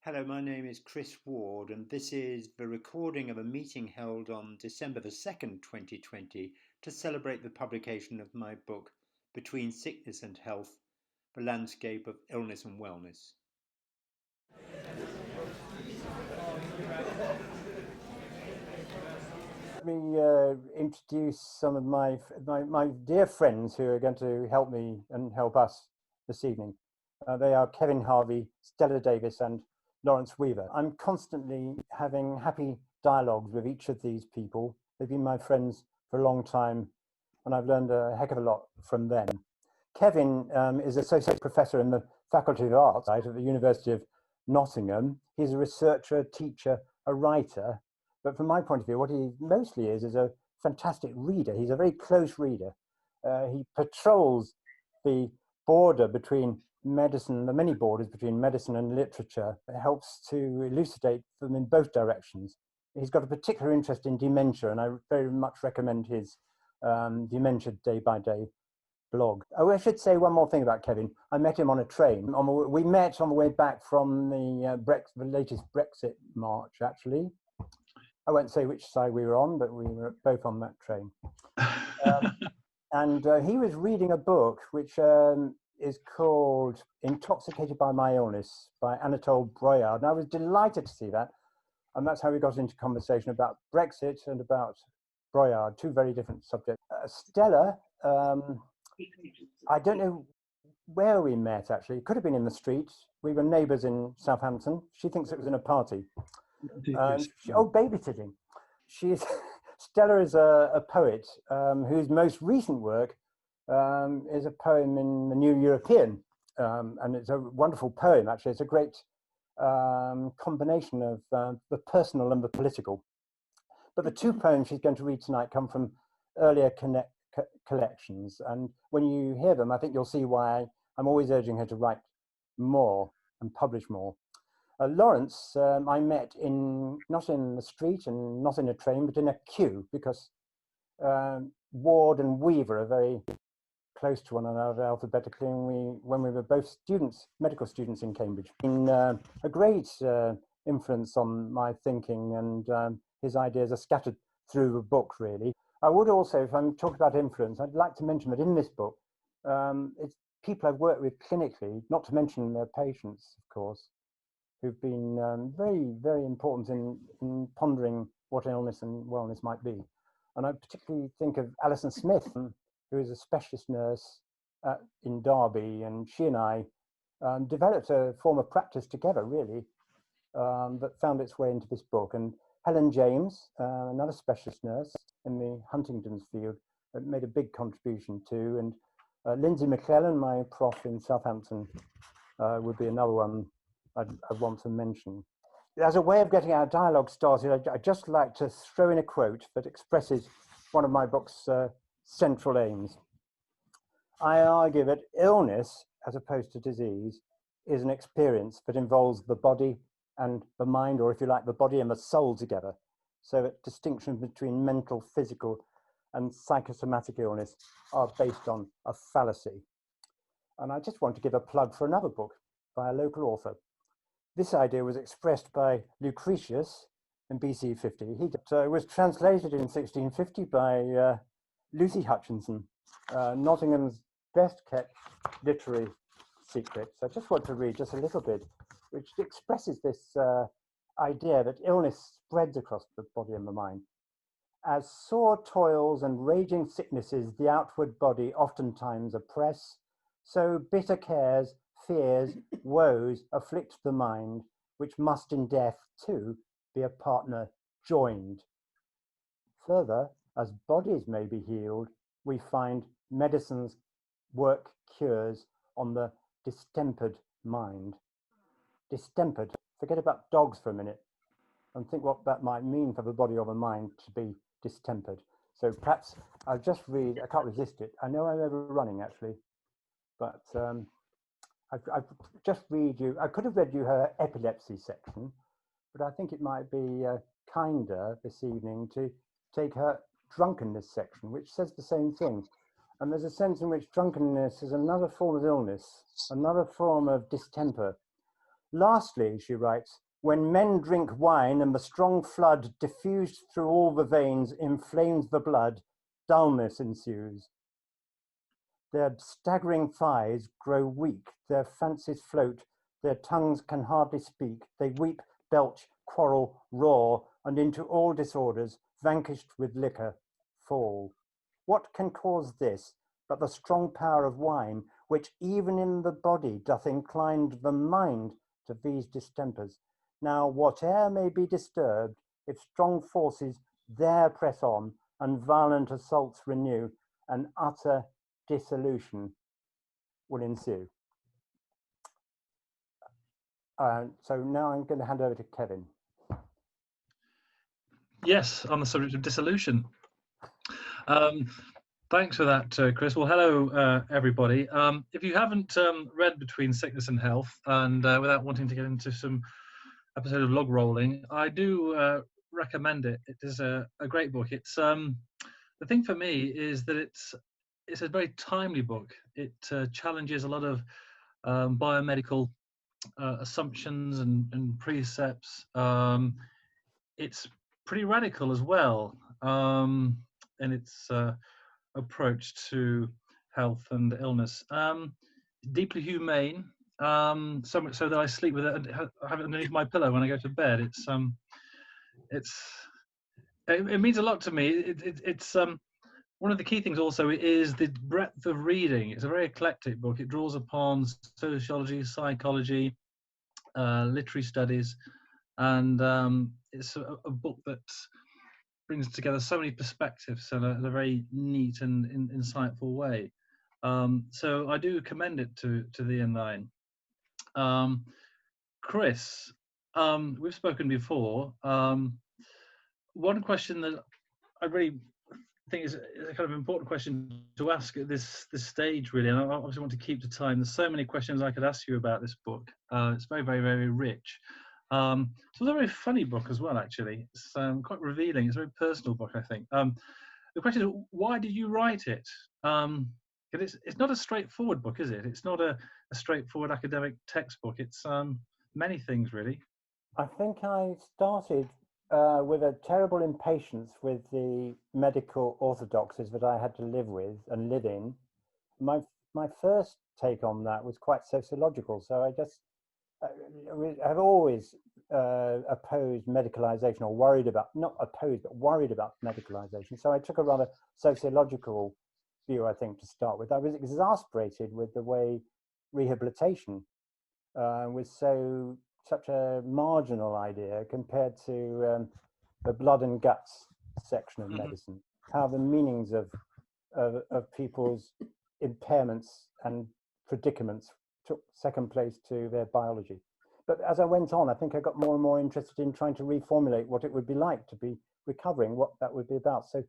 Hello, my name is Chris Ward, and this is the recording of a meeting held on December the 2nd, 2020, to celebrate the publication of my book, Between Sickness and Health, The Landscape of Illness and Wellness. Let me introduce some of my dear friends who are going to help me and help us this evening. They are Kevin Harvey, Stella Davis, and Lawrence Weaver. I'm constantly having happy dialogues with each of these people. They've been my friends for a long time, and I've learned a heck of a lot from them. Kevin is Associate Professor in the Faculty of Arts at the University of Nottingham. He's a researcher, teacher, a writer. But from my point of view, what he mostly is a fantastic reader. He's a very close reader. He patrols the border between medicine, the many borders between medicine and literature. It helps to elucidate them in both directions. He's got a particular interest in dementia, and I very much recommend his Dementia Day by Day blog. Oh, I should say one more thing about Kevin. I met him on a train. We met on the way back from the latest Brexit march, actually. I won't say which side we were on, but we were both on that train. And he was reading a book which is called Intoxicated by My Illness by Anatole Broyard. And I was delighted to see that. And that's how we got into conversation about Brexit and about Broyard, two very different subjects. Stella, I don't know where we met, actually. It could have been in the street. We were neighbours in Southampton. She thinks it was in a party. Babysitting. Stella is a poet whose most recent work is a poem in the New European, and it's a wonderful poem. Actually, it's a great combination of the personal and the political. But the two poems she's going to read tonight come from earlier collections, and when you hear them, I think you'll see why I'm always urging her to write more and publish more. Lawrence, I met not in the street and not in a train, but in a queue, because Ward and Weaver are very close to one another alphabetically, and when we were both students, medical students in Cambridge. A great influence on my thinking, and his ideas are scattered through the book, really. I would also, if I'm talking about influence, I'd like to mention that in this book, it's people I've worked with clinically, not to mention their patients, of course, who've been very, very important in pondering what illness and wellness might be. And I particularly think of Alison Smith, who is a specialist nurse in Derby, and she and I developed a form of practice together, really, that found its way into this book. And Helen James, another specialist nurse in the Huntington's field, made a big contribution too. And Lindsay McClellan, my prof in Southampton, would be another one I'd want to mention. As a way of getting our dialogue started, I'd just like to throw in a quote that expresses one of my book's central aims. I argue that illness, as opposed to disease, is an experience that involves the body and the mind, or if you like, the body and the soul together. So that distinctions between mental, physical, and psychosomatic illness are based on a fallacy. And I just want to give a plug for another book by a local author. This idea was expressed by Lucretius in BC 50. It was translated in 1650 by Lucy Hutchinson, Nottingham's best kept literary secret. So I just want to read just a little bit, which expresses this idea that illness spreads across the body and the mind. As sore toils and raging sicknesses the outward body oftentimes oppress, so bitter cares, fears, woes afflict the mind, which must in death too be a partner joined. Further, as bodies may be healed, we find medicines work cures on the distempered mind. Distempered, forget about dogs for a minute and think what that might mean for the body or the mind to be distempered. So perhaps I'll just read, I can't resist it. I know I'm overrunning actually, but I've just read you, I could have read you her epilepsy section, but I think it might be kinder this evening to take her drunkenness section, which says the same thing. And there's a sense in which drunkenness is another form of illness, another form of distemper. Lastly, she writes, when men drink wine and the strong flood diffused through all the veins inflames the blood, dullness ensues. Their staggering thighs grow weak, their fancies float, their tongues can hardly speak. They weep, belch, quarrel, roar, and into all disorders, vanquished with liquor, fall. What can cause this but the strong power of wine, which even in the body doth incline the mind to these distempers? Now, whate'er may be disturbed, if strong forces there press on, and violent assaults renew, an utter dissolution will ensue. So now I'm going to hand over to Kevin. Yes, on the subject of dissolution. Thanks for that, Chris. Well, hello, everybody. If you haven't read Between Sickness and Health, and without wanting to get into some episode of log rolling, I do recommend it. It is a great book. It's the thing for me is that it's a very timely book. It challenges a lot of biomedical assumptions and precepts. It's pretty radical as well in its approach to health and illness. Deeply humane, so much so that I sleep with it. I have it underneath my pillow when I go to bed. It means a lot to me. It's one of the key things also is the breadth of reading. It's a very eclectic book. It draws upon sociology, psychology, literary studies, and it's a book that brings together so many perspectives in a very neat and insightful way. So I do commend it to the N9. Chris, we've spoken before. One question that I really think is a kind of important question to ask at this stage, really, and I obviously want to keep to time. There's so many questions I could ask you about this book. It's very, very, very rich. It's a very funny book as well, actually. It's quite revealing. It's a very personal book, I think. The question is, why did you write it? It's not a straightforward book, is it? It's not a straightforward academic textbook. It's many things, really. I think I started with a terrible impatience with the medical orthodoxies that I had to live with and live in. My first take on that was quite sociological. So I've always opposed medicalization, or worried about, not opposed, but worried about medicalization. So I took a rather sociological view, I think, to start with. I was exasperated with the way rehabilitation was such a marginal idea compared to the blood and guts section of medicine, how the meanings of people's impairments and predicaments took second place to their biology. But as I went on, I think I got more and more interested in trying to reformulate what it would be like to be recovering, what that would be about. So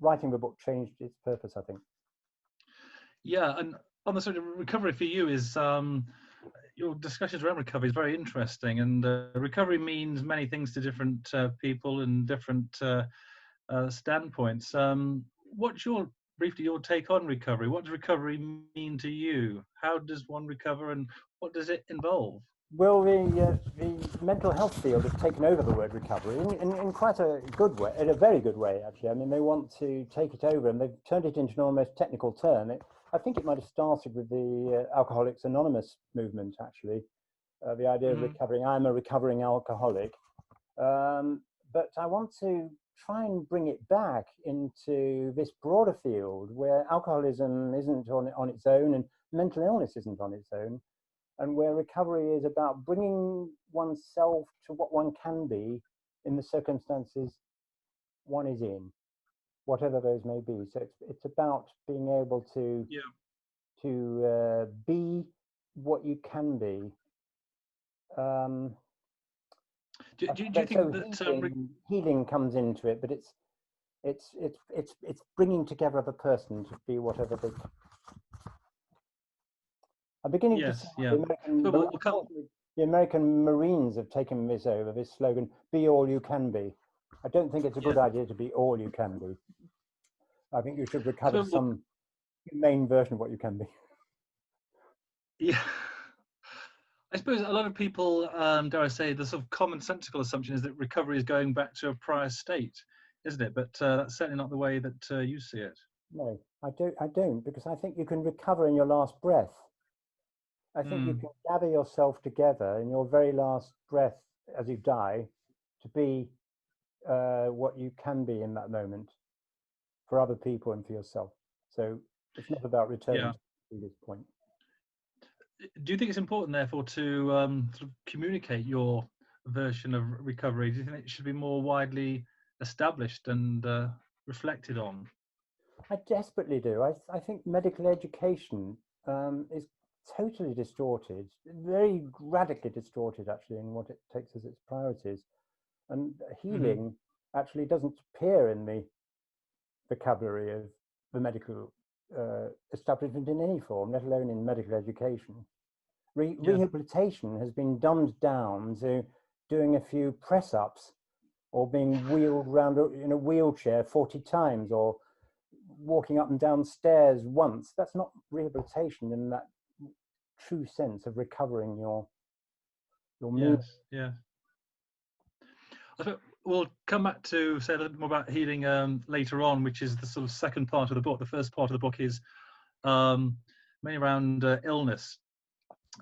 writing the book changed its purpose, I think. Yeah, and on the subject of recovery for you is your discussions around recovery is very interesting, and recovery means many things to different people and different standpoints. What's briefly your take on recovery? What does recovery mean to you? How does one recover, and what does it involve? Well, the mental health field has taken over the word recovery in quite a good way, in a very good way, actually. I mean, they want to take it over, and they've turned it into an almost technical term. I think it might have started with the Alcoholics Anonymous movement, actually. The idea of recovering. I'm a recovering alcoholic. But I want to try and bring it back into this broader field where alcoholism isn't on its own and mental illness isn't on its own, and where recovery is about bringing oneself to what one can be in the circumstances one is in, whatever those may be. So it's about being able to be what you can be. Do you think that healing comes into it, but it's bringing together the person to be whatever they. I'm beginning to see the American Marines have taken this over, this slogan, be all you can be. I don't think it's a good idea to be all you can be. I think you should recover some humane version of what you can be. Yeah. I suppose a lot of people, dare I say, the sort of commonsensical assumption is that recovery is going back to a prior state, isn't it? But that's certainly not the way that you see it. No, I don't. I don't, because I think you can recover in your last breath. I think you Mm, can gather yourself together in your very last breath as you die to be what you can be in that moment for other people and for yourself. So it's not about returning yeah. to the previous point. Do you think it's important, therefore, to sort of communicate your version of recovery? Do you think it should be more widely established and reflected on? I desperately do. I think medical education is totally distorted, very radically distorted, actually, in what it takes as its priorities. And Hmm. healing actually doesn't appear in the vocabulary of the medical establishment in any form, let alone in medical education. Yeah. Rehabilitation has been dumbed down to doing a few press ups or being wheeled around in a wheelchair 40 times or walking up and down stairs once. That's not rehabilitation in that true sense of recovering your mood. Yes. Yeah. I thought we'll come back to say a little bit more about healing later on, which is the sort of second part of the book. The first part of the book is mainly around illness,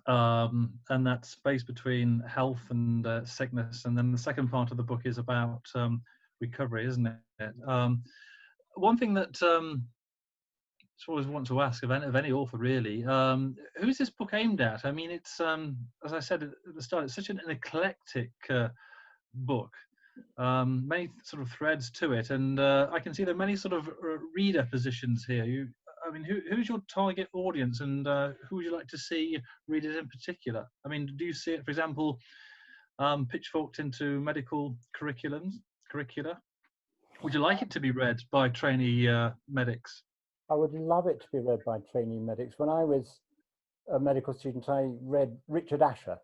and that space between health and sickness. And then the second part of the book is about recovery, isn't it? One thing that I always want to ask of any author, really, who is this book aimed at? I mean, it's as I said at the start, it's such an eclectic book, many sort of threads to it, and I can see there are many sort of reader positions here. I mean, who's your target audience, and who would you like to see read it in particular? I mean, do you see it, for example, pitchforked into medical curricula? Would you like it to be read by trainee medics? I would love it to be read by trainee medics. When I was a medical student, I read Richard Asher,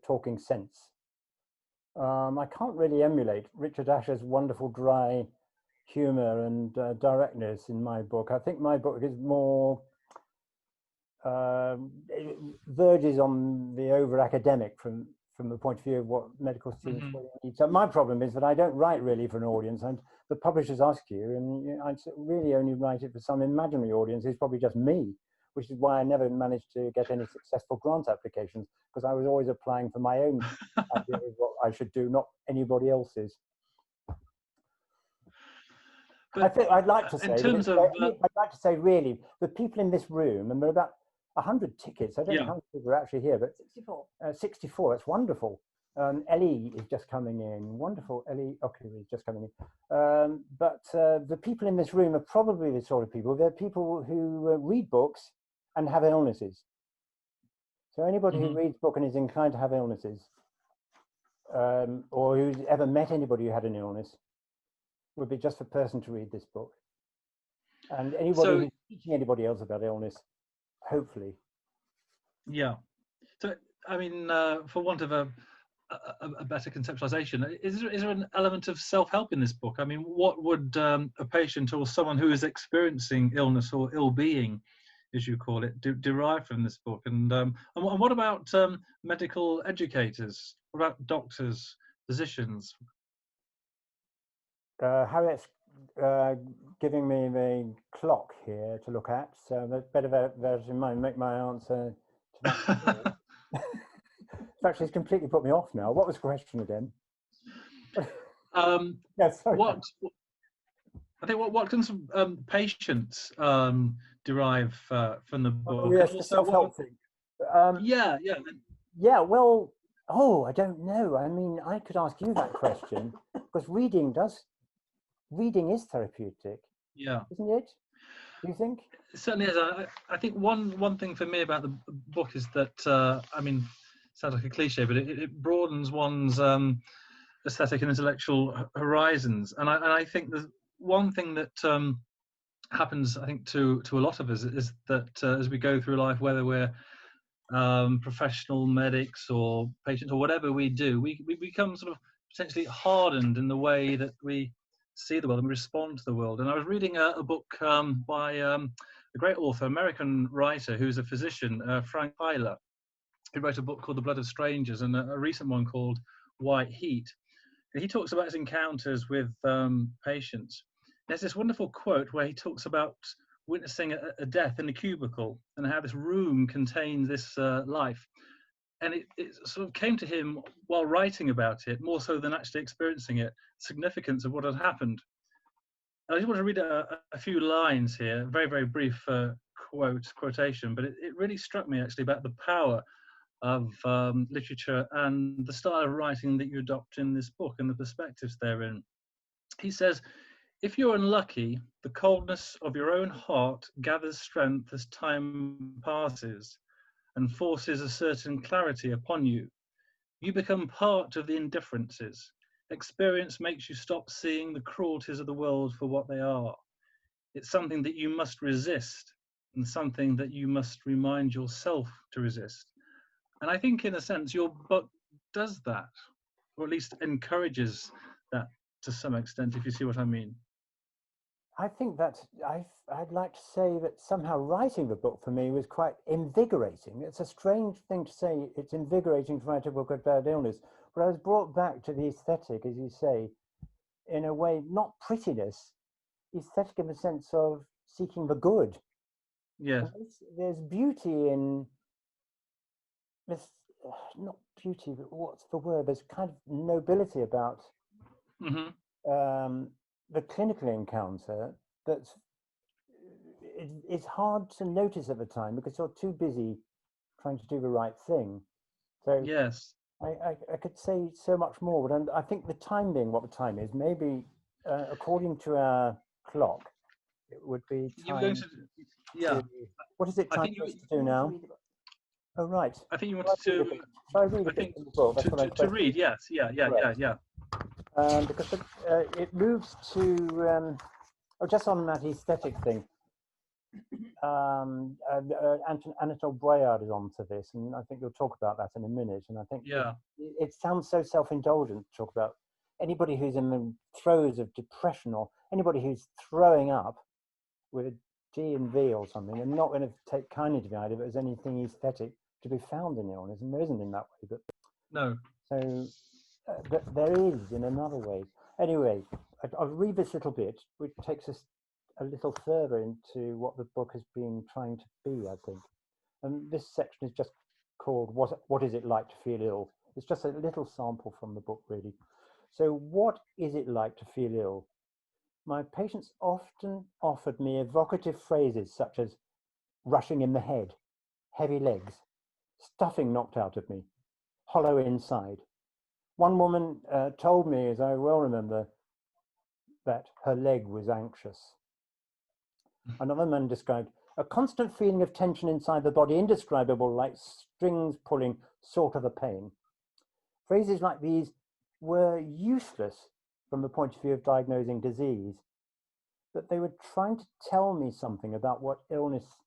Talking Sense. I can't really emulate Richard Asher's wonderful dry humor and directness in my book. I think my book is more verges on the over academic from the point of view of what medical students Hmm. really need. So my problem is that I don't write really for an audience, and the publishers ask you, and I really only write it for some imaginary audience who's probably just me, which is why I never managed to get any successful grant applications, because I was always applying for my own idea of what I should do, not anybody else's. I But think I'd like to in say that terms of I'd like to say really the people in this room, and there are about 100 tickets. I don't know yeah, how many people are actually here, but 64. 64. It's wonderful. Ellie is just coming in. Wonderful. Ellie Ockley is just coming in. But the people in this room are probably the sort of people. They're people who read books and have illnesses. So anybody who hmm reads book and is inclined to have illnesses, or who's ever met anybody who had an illness, would be just the person to read this book. And anybody so who's teaching anybody else about illness, hopefully. yeah. So I mean, for want of a better conceptualization, is there an element of self-help in this book? I mean, what would a patient or someone who is experiencing illness or ill-being, as you call it, derive from this book? And what about medical educators? What about doctors, physicians? Harriet's giving me the clock here to look at, so that's better bear in mind, make my answer to that. Actually, it's completely put me off now. What was the question again? Yeah, sorry. What I think what can some patients derive from the book? Oh, yes, And the also, self-help thing. yeah, Yeah, well, I don't know. I mean, I could ask you that question because reading is therapeutic, yeah. isn't it? Do you think? It certainly is. I think one thing for me about the book is that I mean, it sounds like a cliche, but it broadens one's aesthetic and intellectual horizons. And I think the one thing that happens, I think, to a lot of us is that as we go through life, whether we're professional medics or patients or whatever we do, we become sort of potentially hardened in the way that we see the world and respond to the world. And I was reading a book by a a great author, American writer, who's a physician, Frank Hyler, who wrote a book called The Blood of Strangers and a recent one called White Heat. And he talks about his encounters with patients. There's this wonderful quote where he talks about witnessing a death in a cubicle and how this room contains this life. And it sort of came to him while writing about it, more so than actually experiencing it, significance of what had happened. And I just want to read a few lines here, very, very brief quotation, but it really struck me actually about the power of literature and the style of writing that you adopt in this book and the perspectives therein. He says, "If you're unlucky, the coldness of your own heart gathers strength as time passes and forces a certain clarity upon you. You become part of the indifferences. Experience makes you stop seeing the cruelties of the world for what they are. It's something that you must resist and something that you must remind yourself to resist." And I think, in a sense, your book does that, or at least encourages that to some extent, if you see what I mean. I think that I'd like to say that somehow writing the book for me was quite invigorating. It's a strange thing to say, it's invigorating to write a book about illness, but I was brought back to the aesthetic, as you say, in a way, not prettiness, aesthetic in the sense of seeking the good. Yes. There's beauty in this, not beauty, but what's the word? There's kind of nobility about the clinical encounter that's it's hard to notice at the time because you're too busy trying to do the right thing. So yes, I could say so much more, but I think the time being what the time is, maybe according to our clock, it would be time. You were going to, yeah. What is it time for us to do now? Oh, right. I think you wanted to. Shall I read a bit from the book? That's to read, yes, yeah. Because it moves to just on that aesthetic thing. Anatole Breillat is onto this, and I think you'll talk about that in a minute. And I think it sounds so self-indulgent to talk about anybody who's in the throes of depression or anybody who's throwing up with a G and V or something, and not going to take kindly to the idea that there's anything aesthetic to be found in illness, and there isn't in that way. But no. So but there is in another way. Anyway, I'll read this little bit, which takes us a little further into what the book has been trying to be, I think. And this section is just called What is it like to feel ill? It's just a little sample from the book, really. So what is it like to feel ill? My patients often offered me evocative phrases such as rushing in the head, heavy legs, stuffing knocked out of me, hollow inside. One woman told me, as I well remember, that her leg was anxious. Another man described a constant feeling of tension inside the body, indescribable, like strings pulling, sort of a pain. Phrases like these were useless from the point of view of diagnosing disease, but they were trying to tell me something about what illness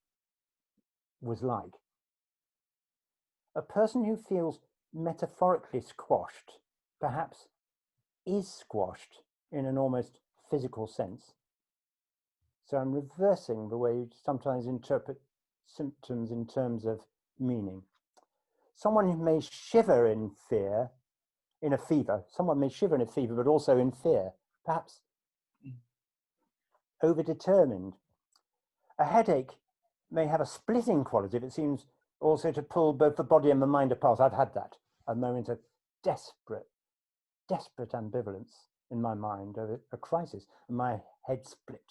was like. A person who feels metaphorically squashed, perhaps is squashed in an almost physical sense. So I'm reversing the way you sometimes interpret symptoms in terms of meaning. Someone who may shiver in fear, in a fever, someone may shiver in a fever, but also in fear, perhaps overdetermined. A headache may have a splitting quality that seems also to pull both the body and the mind apart. I've had that, a moment of desperate ambivalence in my mind over a crisis, and my head split.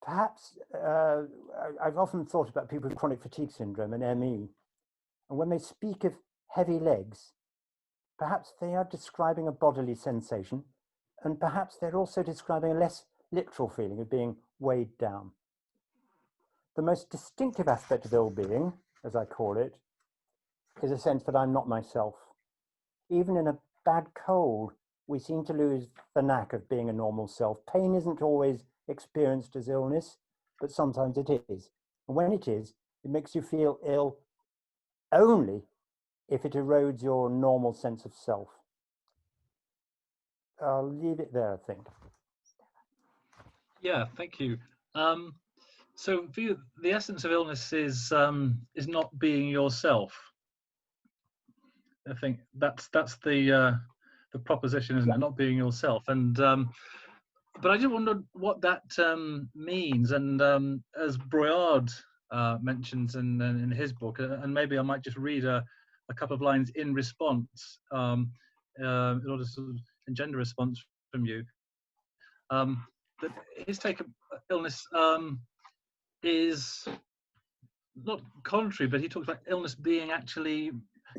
Perhaps I've often thought about people with chronic fatigue syndrome and ME, and when they speak of heavy legs, perhaps they are describing a bodily sensation, and perhaps they're also describing a less literal feeling of being weighed down. The most distinctive aspect of ill-being, as I call it, is a sense that I'm not myself. Even in a bad cold, we seem to lose the knack of being a normal self. Pain isn't always experienced as illness, but sometimes it is. And when it is, it makes you feel ill only if it erodes your normal sense of self. I'll leave it there, I think. Yeah, thank you. So for you, the essence of illness is not being yourself. I think that's the proposition, isn't it? Not being yourself. And but I just wondered what that means. And as Broyard mentions in his book, and maybe I might just read a couple of lines in response, in order to engender a response from you. That his take of illness is not contrary, but he talks about illness being actually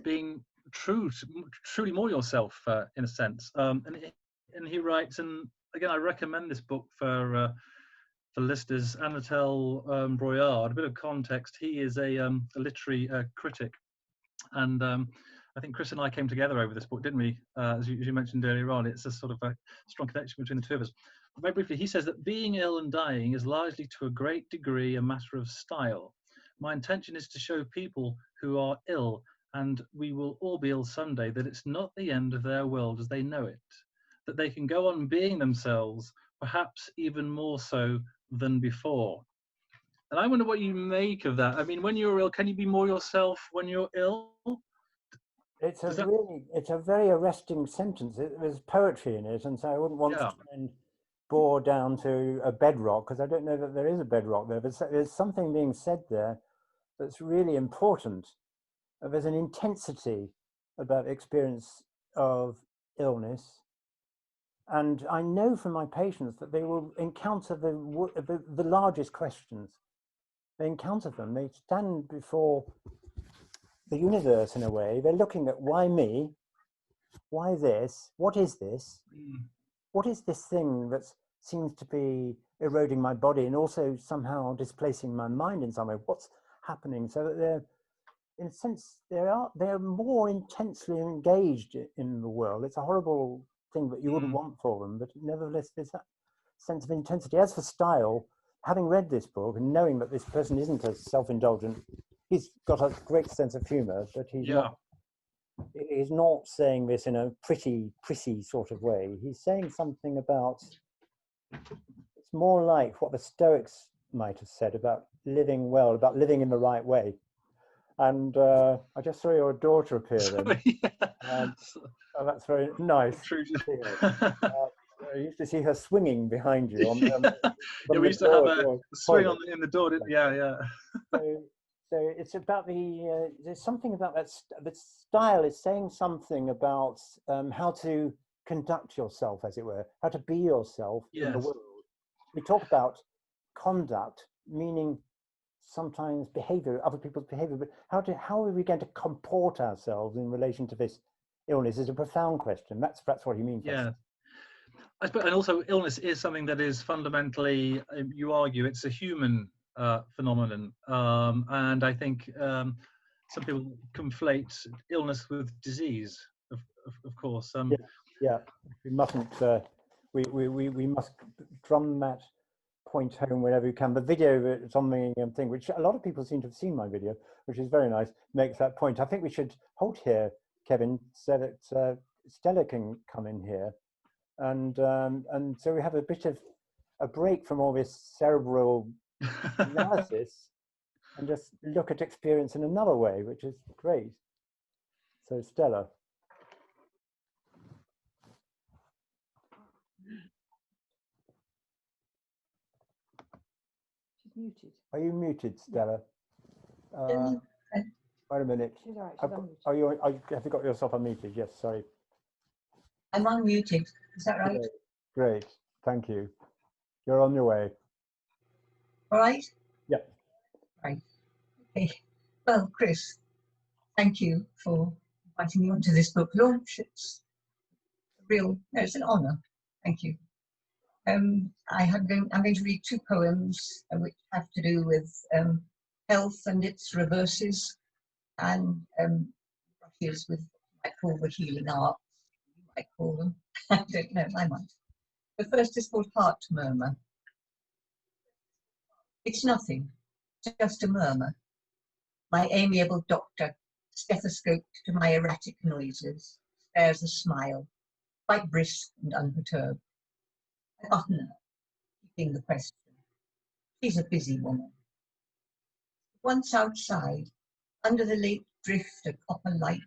being truly more yourself in a sense. And he writes, and again, I recommend this book for listeners. Anatole Broyard. A bit of context: he is a literary critic, and I think Chris and I came together over this book, didn't we? As you mentioned earlier on, it's a sort of a strong connection between the two of us. Very briefly, he says that being ill and dying is largely to a great degree a matter of style. My intention is to show people who are ill, and we will all be ill someday, that it's not the end of their world as they know it, that they can go on being themselves, perhaps even more so than before. And I wonder what you make of that. I mean, when you're ill, can you be more yourself when you're ill? It's a very arresting sentence. There's poetry in it, and so I wouldn't want to try and bore down to a bedrock, because I don't know that there is a bedrock there, but there's something being said there that's really important. There's an intensity about experience of illness, and I know from my patients that they will encounter the largest questions. They encounter them. They stand before the universe in a way. They're looking at, why me? Why this? What is this? What is this thing that seems to be eroding my body and also somehow displacing my mind in some way? What's happening? So that they're, in a sense, they're more intensely engaged in the world. It's a horrible thing that you wouldn't want for them, but nevertheless, there's that sense of intensity. As for style, having read this book and knowing that this person isn't a self-indulgent, he's got a great sense of humor, but he's not saying this in a prissy sort of way. He's saying something about, it's more like what the Stoics might have said about living well, about living in the right way. And I just saw your daughter appear then. Oh, that's very nice. I used to see her swinging behind you. We used to have a swing in the door. Yeah. So it's about there's something about that. The style is saying something about how to conduct yourself, as it were, how to be yourself in the world. We talk about conduct, meaning sometimes behavior, other people's behavior, but how are we going to comport ourselves in relation to this illness is a profound question. That's what he means. Yeah. And also illness is something that is fundamentally, you argue, it's a human phenomenon. And I think some people conflate illness with disease, of course. Yeah, we mustn't, we must drum that point home whenever we can. The video that's on the thing, which a lot of people seem to have seen my video, which is very nice, makes that point. I think we should halt here, Kevin, so that Stella can come in here. And so we have a bit of a break from all this cerebral analysis and just look at experience in another way, which is great. So Stella. She's muted. Are you muted, Stella? Wait a minute. She's all right. Have you got yourself unmuted? Yes, sorry. I'm unmuted. Is that right? Great. Thank you. You're on your way. All right? Yep. Right. Okay. Well, Chris, thank you for inviting me onto this book launch. It's it's an honour. Thank you. I'm going to read two poems which have to do with health and its reverses, and brushes with what I call the healing arts. You might call them. I don't know. I might. The first is called Heart Murmur. It's nothing, just a murmur. My amiable doctor, stethoscoped to my erratic noises, spares a smile, quite brisk and unperturbed. I button up, keeping the question. She's a busy woman. Once outside, under the late drift of copper light,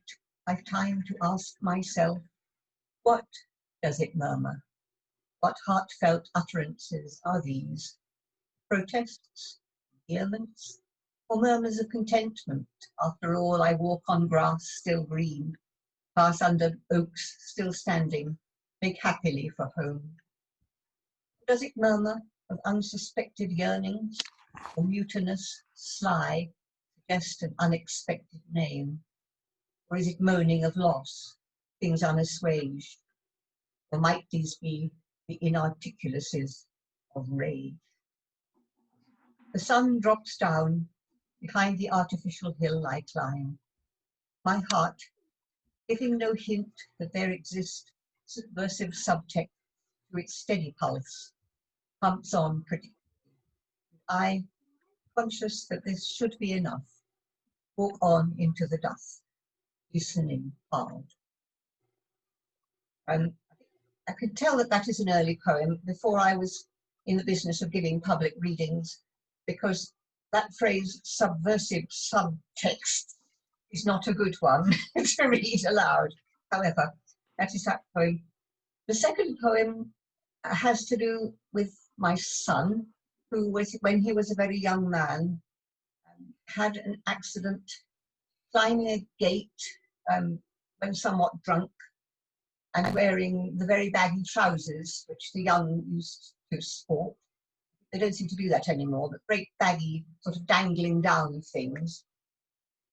I've time to ask myself, what does it murmur? What heartfelt utterances are these? Protests, vehemence, or murmurs of contentment? After all, I walk on grass still green, pass under oaks still standing, make happily for home. Does it murmur of unsuspected yearnings, or mutinous, sly, suggest an unexpected name? Or is it moaning of loss, things unassuaged? Or might these be the inarticulacies of rage? The sun drops down behind the artificial hill I climb. My heart, giving no hint that there exist subversive subtext to its steady pulse, pumps on predictably. I, conscious that this should be enough, walk on into the dusk, listening hard. I could tell that that is an early poem before I was in the business of giving public readings, because that phrase, subversive subtext, is not a good one to read aloud. However, that is that poem. The second poem has to do with my son, who was, when he was a very young man, had an accident climbing a gate when somewhat drunk, and wearing the very baggy trousers which the young used to sport. They don't seem to do that anymore, but great baggy, sort of dangling down things.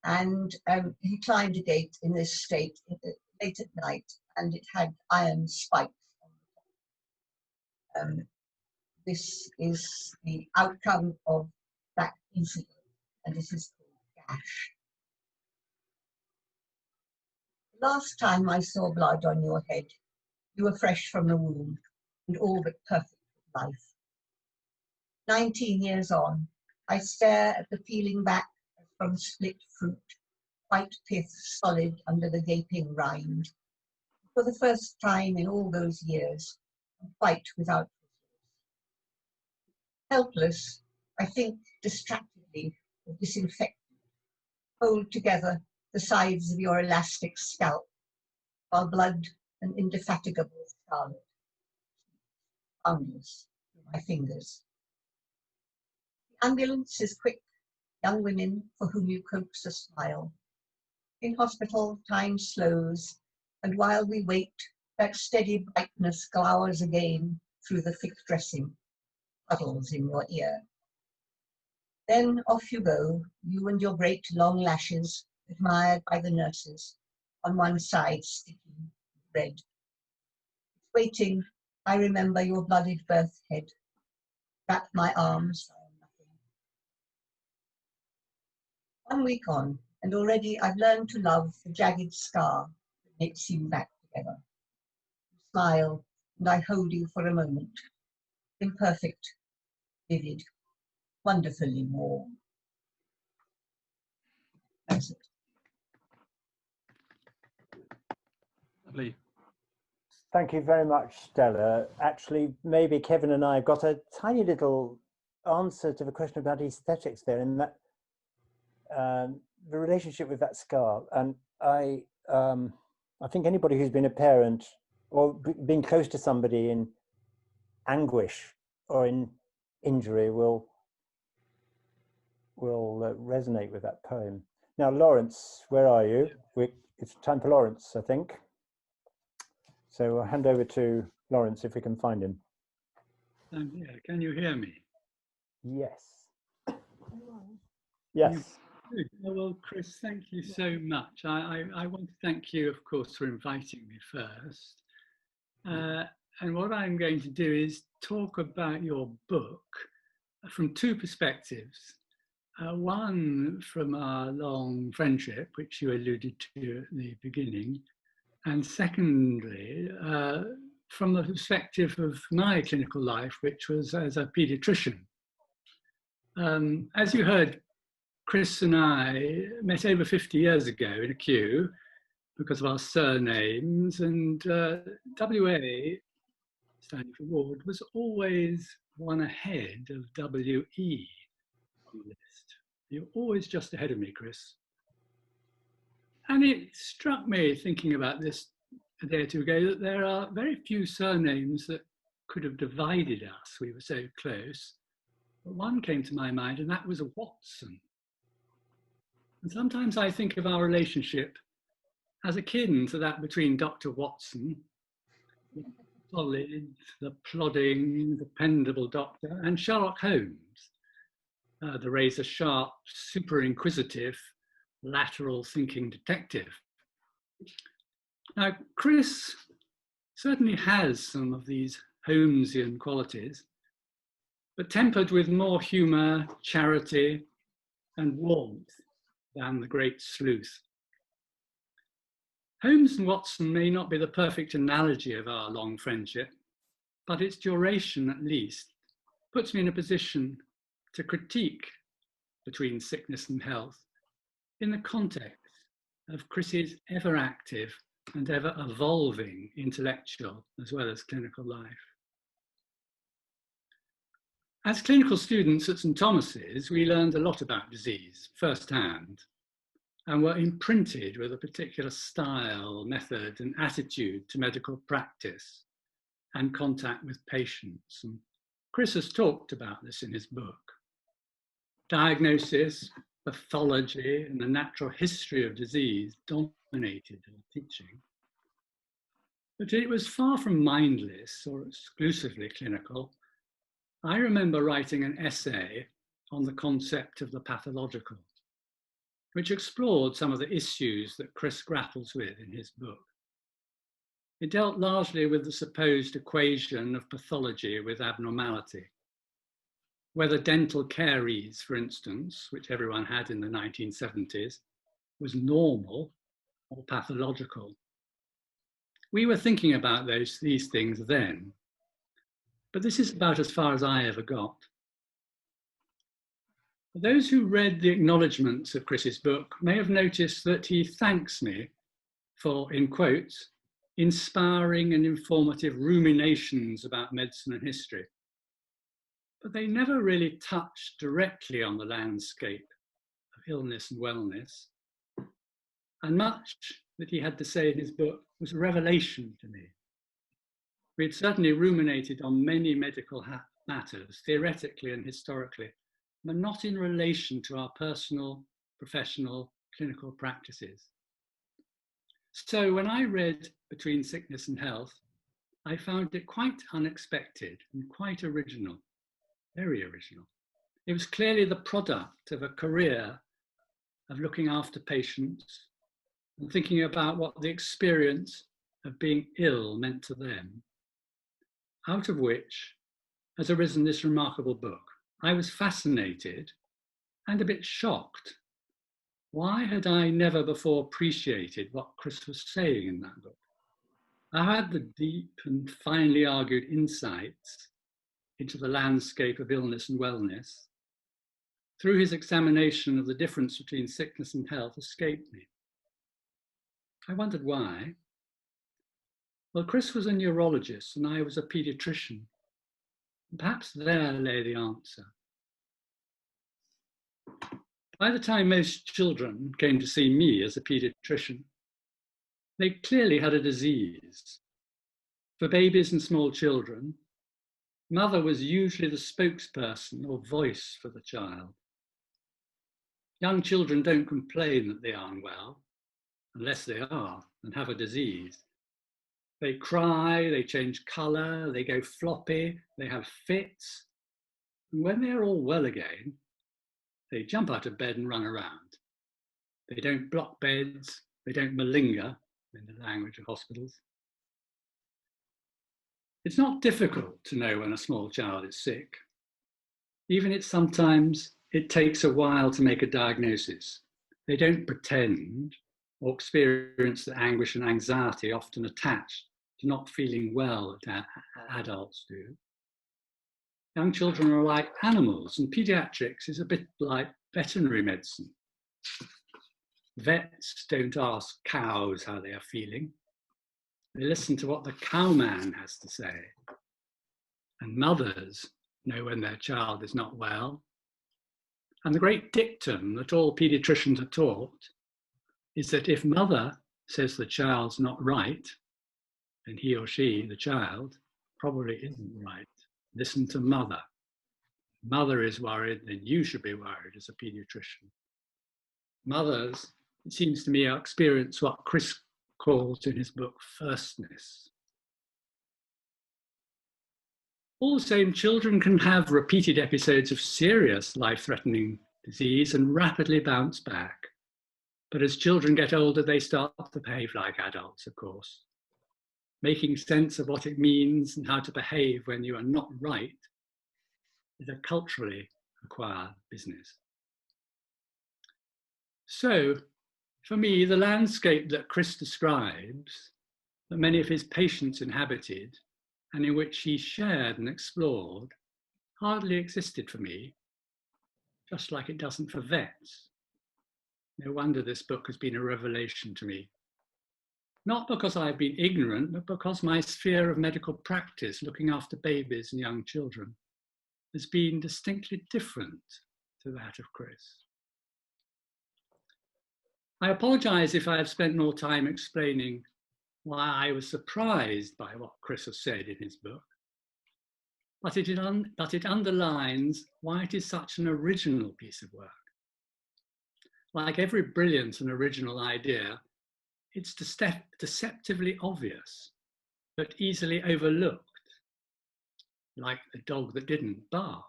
And he climbed a gate in this state late at night, and it had iron spikes on the top. This is the outcome of that incident, and this is called gash. The last time I saw blood on your head, you were fresh from the womb and all but perfect with life. 19 years on, I stare at the peeling back from split fruit, white pith solid under the gaping rind. For the first time in all those years, I'm quite without resource. Helpless, I think distractedly or disinfected, hold together the sides of your elastic scalp, while blood and indefatigable scarlet boundless through my fingers. The ambulance is quick, young women for whom you coax a smile. In hospital, time slows, and while we wait, that steady brightness glowers again through the thick dressing, puddles in your ear. Then off you go, you and your great long lashes, admired by the nurses, on one side sticky red. Waiting, I remember your blooded birth head. Wrap my arms around nothing. 1 week on, and already I've learned to love the jagged scar that knits you back together. You smile, and I hold you for a moment. Imperfect, vivid, wonderfully warm. That's it. Lovely. Thank you very much, Stella. Actually, maybe Kevin and I have got a tiny little answer to the question about aesthetics there, in that the relationship with that scar. And I think anybody who's been a parent or been close to somebody in anguish or in injury will resonate with that poem. Now, Lawrence, where are you? It's time for Lawrence, I think. So I'll hand over to Lawrence if we can find him. Yeah, can you hear me? Yes. Yes. Well, Chris, thank you so much. I want to thank you, of course, for inviting me first. And what I'm going to do is talk about your book from two perspectives. One from our long friendship, which you alluded to at the beginning, and secondly, from the perspective of my clinical life, which was as a paediatrician. As you heard, Chris and I met over 50 years ago in a queue because of our surnames, and WA, standing for ward, was always one ahead of W.E. on the list. You're always just ahead of me, Chris. And it struck me, thinking about this a day or two ago, that there are very few surnames that could have divided us. We were so close. But one came to my mind, and that was Watson. And sometimes I think of our relationship as akin to that between Dr. Watson, the solid, the plodding, dependable doctor, and Sherlock Holmes, the razor-sharp, super-inquisitive, lateral thinking detective. Now, Chris certainly has some of these Holmesian qualities, but tempered with more humour, charity, and warmth than the great sleuth. Holmes and Watson may not be the perfect analogy of our long friendship, but its duration, at least, puts me in a position to critique Between Sickness and Health in the context of Chris's ever active and ever evolving intellectual as well as clinical life. As clinical students at St Thomas's, we learned a lot about disease firsthand and were imprinted with a particular style, method, and attitude to medical practice and contact with patients. And Chris has talked about this in his book. Diagnosis, pathology, and the natural history of disease dominated our teaching. But it was far from mindless or exclusively clinical. I remember writing an essay on the concept of the pathological, which explored some of the issues that Chris grapples with in his book. It dealt largely with the supposed equation of pathology with abnormality, whether dental caries, for instance, which everyone had in the 1970s, was normal or pathological. We were thinking about these things then, but this is about as far as I ever got. Those who read the acknowledgements of Chris's book may have noticed that he thanks me for, in quotes, inspiring and informative ruminations about medicine and history. But they never really touched directly on the landscape of illness and wellness. And much that he had to say in his book was a revelation to me. We had certainly ruminated on many medical matters, theoretically and historically, but not in relation to our personal, professional, clinical practices. So when I read Between Sickness and Health, I found it quite unexpected and quite original, very original. It was clearly the product of a career of looking after patients and thinking about what the experience of being ill meant to them, out of which has arisen this remarkable book. I was fascinated and a bit shocked. Why had I never before appreciated what Chris was saying in that book? I had the deep and finely argued insights into the landscape of illness and wellness through his examination of the difference between sickness and health escaped me. I wondered why. Well, Chris was a neurologist and I was a paediatrician. Perhaps there lay the answer. By the time most children came to see me as a paediatrician, they clearly had a disease. For babies and small children, mother was usually the spokesperson or voice for the child. Young children don't complain that they are unwell, unless they are and have a disease. They cry, they change colour, they go floppy, they have fits. And when they're all well again, they jump out of bed and run around. They don't block beds, they don't malinger, in the language of hospitals. It's not difficult to know when a small child is sick. Even if sometimes it takes a while to make a diagnosis. They don't pretend or experience the anguish and anxiety often attached to not feeling well that adults do. Young children are like animals, and paediatrics is a bit like veterinary medicine. Vets don't ask cows how they are feeling. They listen to what the cowman has to say. And mothers know when their child is not well. And the great dictum that all paediatricians are taught is that if mother says the child's not right, then he or she, the child, probably isn't right. Listen to mother. Mother is worried, then you should be worried as a paediatrician. Mothers, it seems to me, experience what Chris calls in his book firstness. All the same, children can have repeated episodes of serious life-threatening disease and rapidly bounce back. But as children get older, they start to behave like adults, of course. Making sense of what it means and how to behave when you are not right is a culturally acquired business. So, for me, the landscape that Chris describes, that many of his patients inhabited, and in which he shared and explored, hardly existed for me, just like it doesn't for vets. No wonder this book has been a revelation to me. Not because I've been ignorant, but because my sphere of medical practice, looking after babies and young children, has been distinctly different to that of Chris. I apologize if I have spent more time explaining why I was surprised by what Chris has said in his book, but it underlines why it is such an original piece of work. Like every brilliant and original idea, it's deceptively obvious, but easily overlooked, like the dog that didn't bark.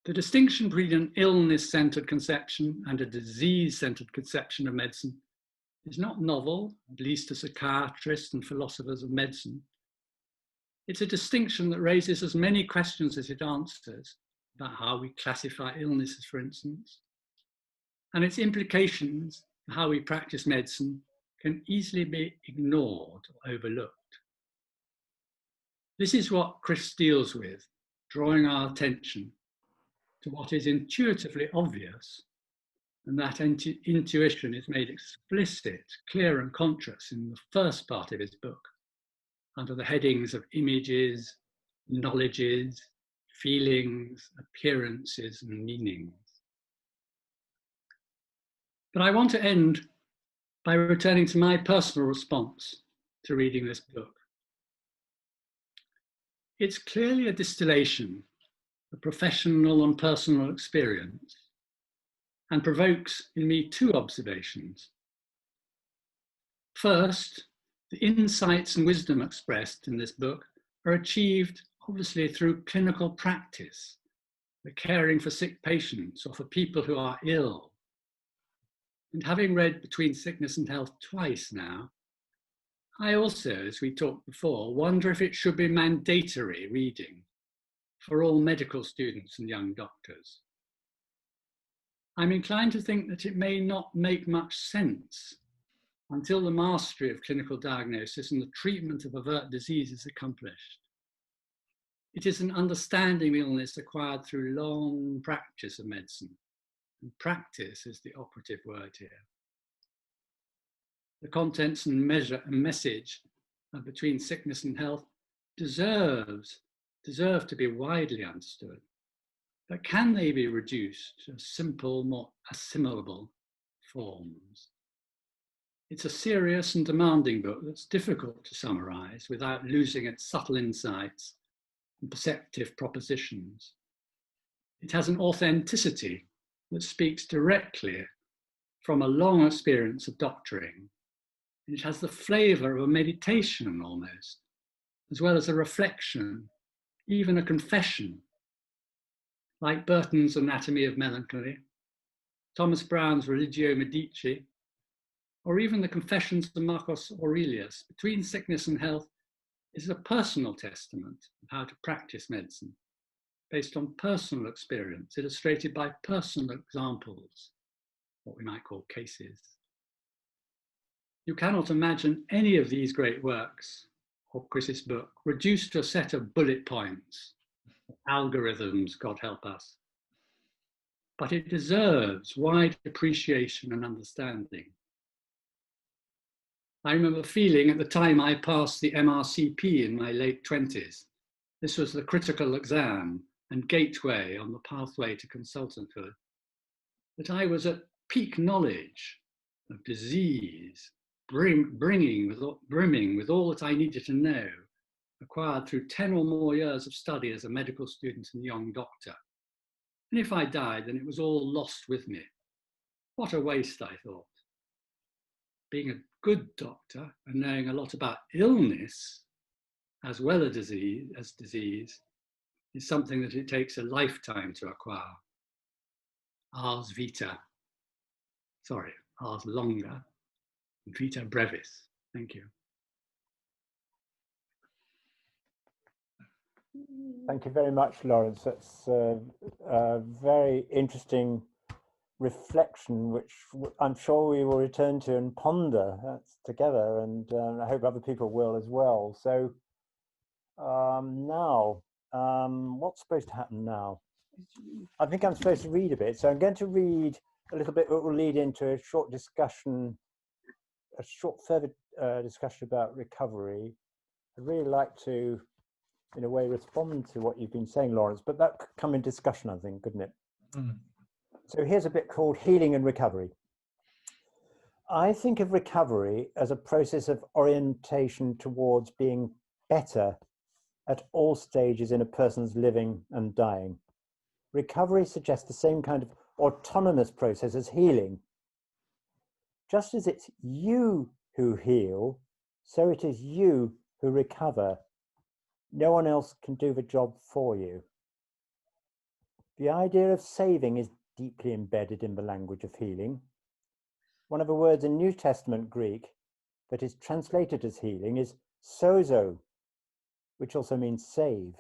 The distinction between an illness-centered conception and a disease-centered conception of medicine is not novel, at least to psychiatrists and philosophers of medicine. It's a distinction that raises as many questions as it answers about how we classify illnesses, for instance, and its implications for how we practice medicine can easily be ignored or overlooked. This is what Chris deals with, drawing our attention to what is intuitively obvious, and that intuition is made explicit, clear and conscious in the first part of his book, under the headings of images, knowledges, feelings, appearances, and meanings. But I want to end by returning to my personal response to reading this book. It's clearly a distillation of professional and personal experience, and provokes in me two observations. First, the insights and wisdom expressed in this book are achieved obviously through clinical practice, the caring for sick patients or for people who are ill. And having read Between Sickness and Health twice now, I also, as we talked before, wonder if it should be mandatory reading for all medical students and young doctors. I'm inclined to think that it may not make much sense until the mastery of clinical diagnosis and the treatment of overt disease is accomplished. It is an understanding of illness acquired through long practice of medicine, and practice is the operative word here. The contents and message of Between Sickness and Health deserve to be widely understood. But can they be reduced to simple, more assimilable forms? It's a serious and demanding book that's difficult to summarize without losing its subtle insights and perceptive propositions. It has an authenticity that speaks directly from a long experience of doctoring. It has the flavor of a meditation almost, as well as a reflection, even a confession, like Burton's Anatomy of Melancholy, Thomas Brown's Religio Medici, or even the Confessions of Marcus Aurelius. Between Sickness and Health is a personal testament of how to practice medicine, based on personal experience, illustrated by personal examples, what we might call cases. You cannot imagine any of these great works, or Chris's book, reduced to a set of bullet points, algorithms, God help us. But it deserves wide appreciation and understanding. I remember feeling at the time I passed the MRCP in my late 20s This was the critical exam and gateway on the pathway to consultanthood. That I was at peak knowledge of disease, brimming with all that I needed to know, acquired through 10 or more years of study as a medical student and young doctor. And if I died, then it was all lost with me. What a waste, I thought. Being a good doctor and knowing a lot about illness as well as disease is something that it takes a lifetime to acquire. Ars vita. Sorry, ars longa, vita brevis. Thank you. Thank you very much, Lawrence. That's a very interesting reflection, which I'm sure we will return to and ponder together, and I hope other people will as well. So now, what's supposed to happen now? I think I'm supposed to read a bit, so I'm going to read a little bit that will lead into a short discussion, a short further discussion about recovery. I'd really like to, in a way, respond to what you've been saying, Lawrence, but that could come in discussion, I think, couldn't it? Mm. So here's a bit called Healing and Recovery. I think of recovery as a process of orientation towards being better at all stages in a person's living and dying. Recovery suggests the same kind of autonomous process as healing. Just as it's you who heal, so it is you who recover. No one else can do the job for you. The idea of saving is deeply embedded in the language of healing. One of the words in New Testament Greek that is translated as healing is sozo, which also means save.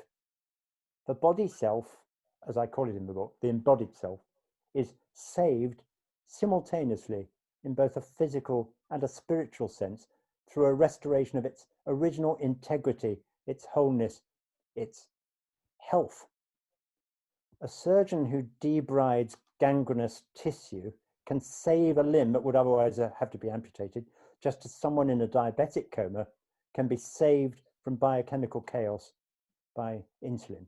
The body self, as I call it in the book, the embodied self, is saved simultaneously in both a physical and a spiritual sense through a restoration of its original integrity, its wholeness, its health. A surgeon who debrides gangrenous tissue can save a limb that would otherwise have to be amputated, just as someone in a diabetic coma can be saved from biochemical chaos by insulin.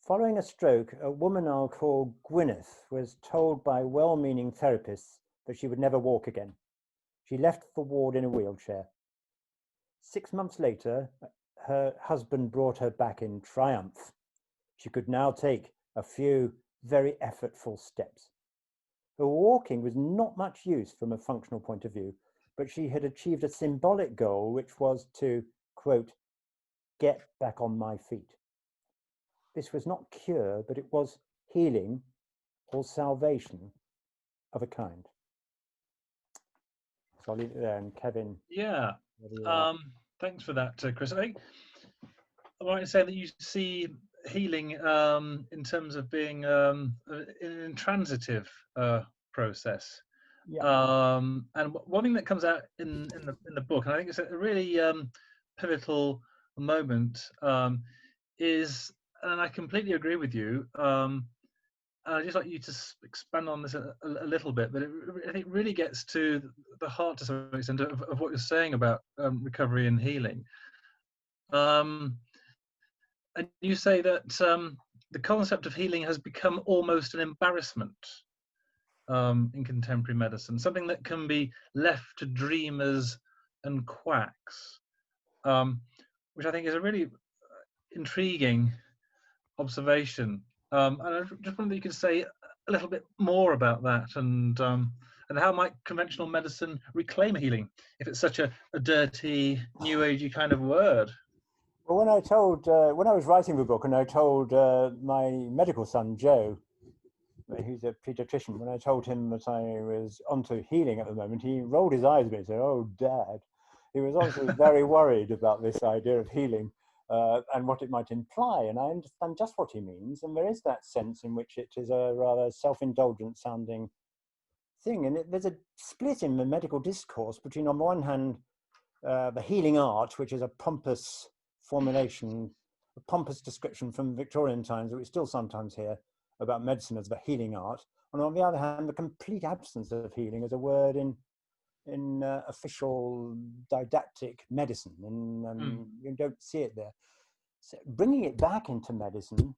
Following a stroke, a woman I'll call Gwyneth was told by well-meaning therapists that she would never walk again. She left the ward in a wheelchair. 6 months later, her husband brought her back in triumph. She could now take a few very effortful steps. Her walking was not much use from a functional point of view, but she had achieved a symbolic goal, which was to, quote, get back on my feet. This was not cure, but it was healing or salvation of a kind. So I'll leave it there, and Kevin. Yeah, thanks for that, Chris. I think I might say that you see healing in terms of being an intransitive process. Yeah. And one thing that comes out in the book, and I think it's a really pivotal moment, is, and I completely agree with you. I'd just like you to expand on this a little bit, but I think it really gets to the heart to some extent of what you're saying about recovery and healing. And you say that the concept of healing has become almost an embarrassment in contemporary medicine, something that can be left to dreamers and quacks, which I think is a really intriguing observation. And I just wonder if you could say a little bit more about that, and how might conventional medicine reclaim healing if it's such a dirty, new agey kind of word? Well, when I was writing the book, and I told my medical son, Joe, who's a pediatrician, when I told him that I was onto healing at the moment, he rolled his eyes at me and said, "Oh, Dad." He was obviously very worried about this idea of healing and what it might imply, and I understand just what he means, and there is that sense in which it is a rather self-indulgent sounding thing, and there's a split in the medical discourse between, on the one hand, the healing art, which is a pompous formulation, a pompous description from Victorian times that we still sometimes hear about medicine as the healing art, and on the other hand, the complete absence of healing as a word in official didactic medicine, and you don't see it there. So bringing it back into medicine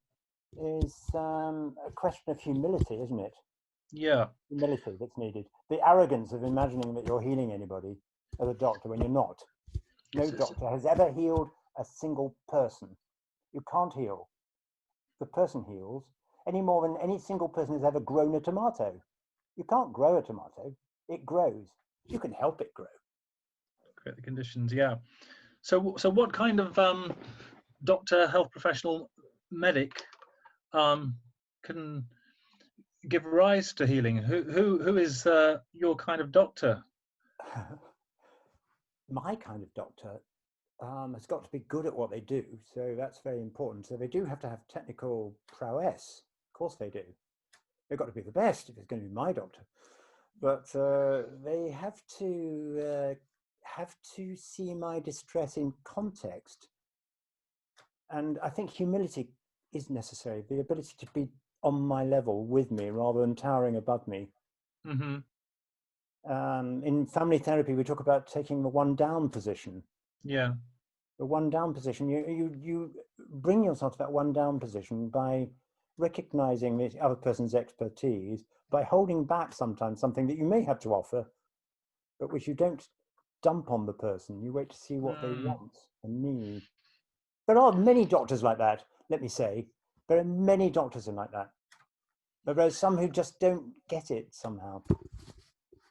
is a question of humility, isn't it? Yeah. Humility that's needed. The arrogance of imagining that you're healing anybody as a doctor when you're not. No doctor has ever healed a single person. You can't heal. The person heals any more than any single person has ever grown a tomato. You can't grow a tomato. It grows. You can help it grow. Create the conditions, yeah. So what kind of doctor, health professional, medic can give rise to healing? Who is your kind of doctor? My kind of doctor has got to be good at what they do, so that's very important. So they do have to have technical prowess. Of course they do. They've got to be the best if it's going to be my doctor. But they have to see my distress in context. And I think humility is necessary, the ability to be on my level with me rather than towering above me. Mm-hmm. In family therapy, we talk about taking the one down position. Yeah. The one down position, you bring yourself to that one down position by recognizing the other person's expertise, by holding back sometimes something that you may have to offer, but which you don't dump on the person. You wait to see what they want and need. There are many doctors like that, let me say. There are many doctors who are like that. But there are some who just don't get it somehow.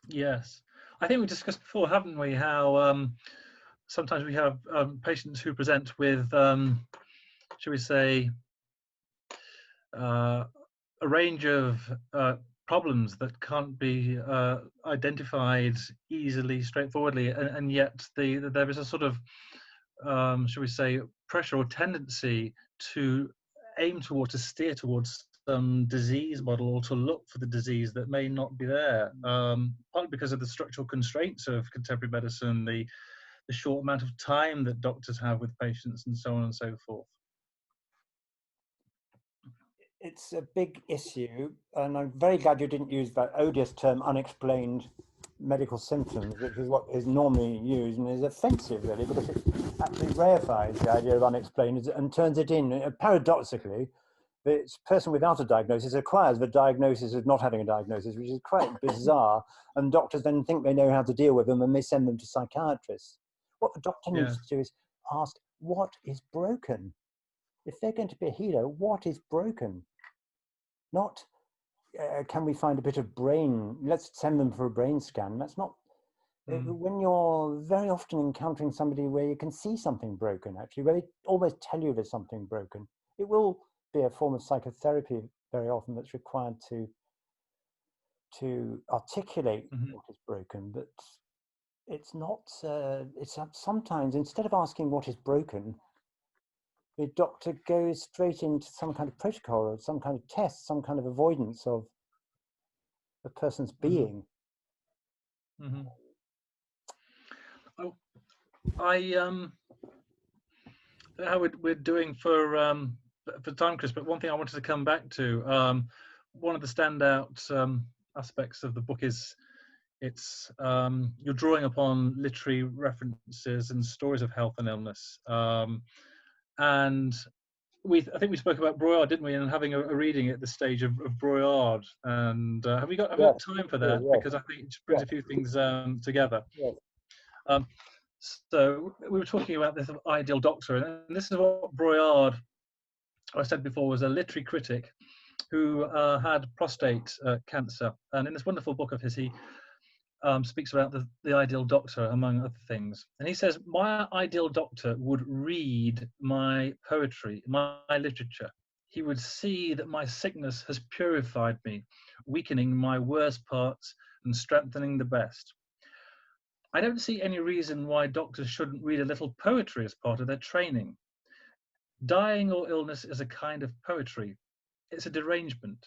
Yes. I think we discussed before, haven't we, how sometimes we have patients who present with, shall we say, a range of problems that can't be identified easily, straightforwardly, and yet there is a sort of, shall we say, pressure or tendency to aim towards, to steer towards some disease model, or to look for the disease that may not be there, partly because of the structural constraints of contemporary medicine, the short amount of time that doctors have with patients, and so on and so forth. It's a big issue, and I'm very glad you didn't use that odious term unexplained medical symptoms, which is what is normally used and is offensive, really, because it actually reifies the idea of unexplained and turns it in. Paradoxically, the person without a diagnosis acquires the diagnosis of not having a diagnosis, which is quite bizarre, and doctors then think they know how to deal with them and they send them to psychiatrists. What the doctor needs to do is ask, what is broken? If they're going to be a healer, what is broken? Not, can we find a bit of brain? Let's send them for a brain scan. That's not, when you're very often encountering somebody where you can see something broken, actually, where they almost tell you there's something broken, it will be a form of psychotherapy very often that's required to articulate what is broken, but it's not, it's sometimes, instead of asking what is broken, the doctor goes straight into some kind of protocol or some kind of test, some kind of avoidance of the person's being. Oh, how we're doing for time, Chris, but one thing I wanted to come back to, one of the standout aspects of the book is it's you're drawing upon literary references and stories of health and illness, and I think we spoke about Broyard, didn't we, and having a reading at the stage of Broyard, and have we got time for that? Because I think it brings a few things together. So we were talking about this ideal doctor, and this is what Broyard, I said before, was a literary critic who had prostate cancer, and in this wonderful book of his, he speaks about the ideal doctor, among other things. And he says, my ideal doctor would read my poetry, my literature. He would see that my sickness has purified me, weakening my worst parts and strengthening the best. I don't see any reason why doctors shouldn't read a little poetry as part of their training. Dying or illness is a kind of poetry. It's a derangement.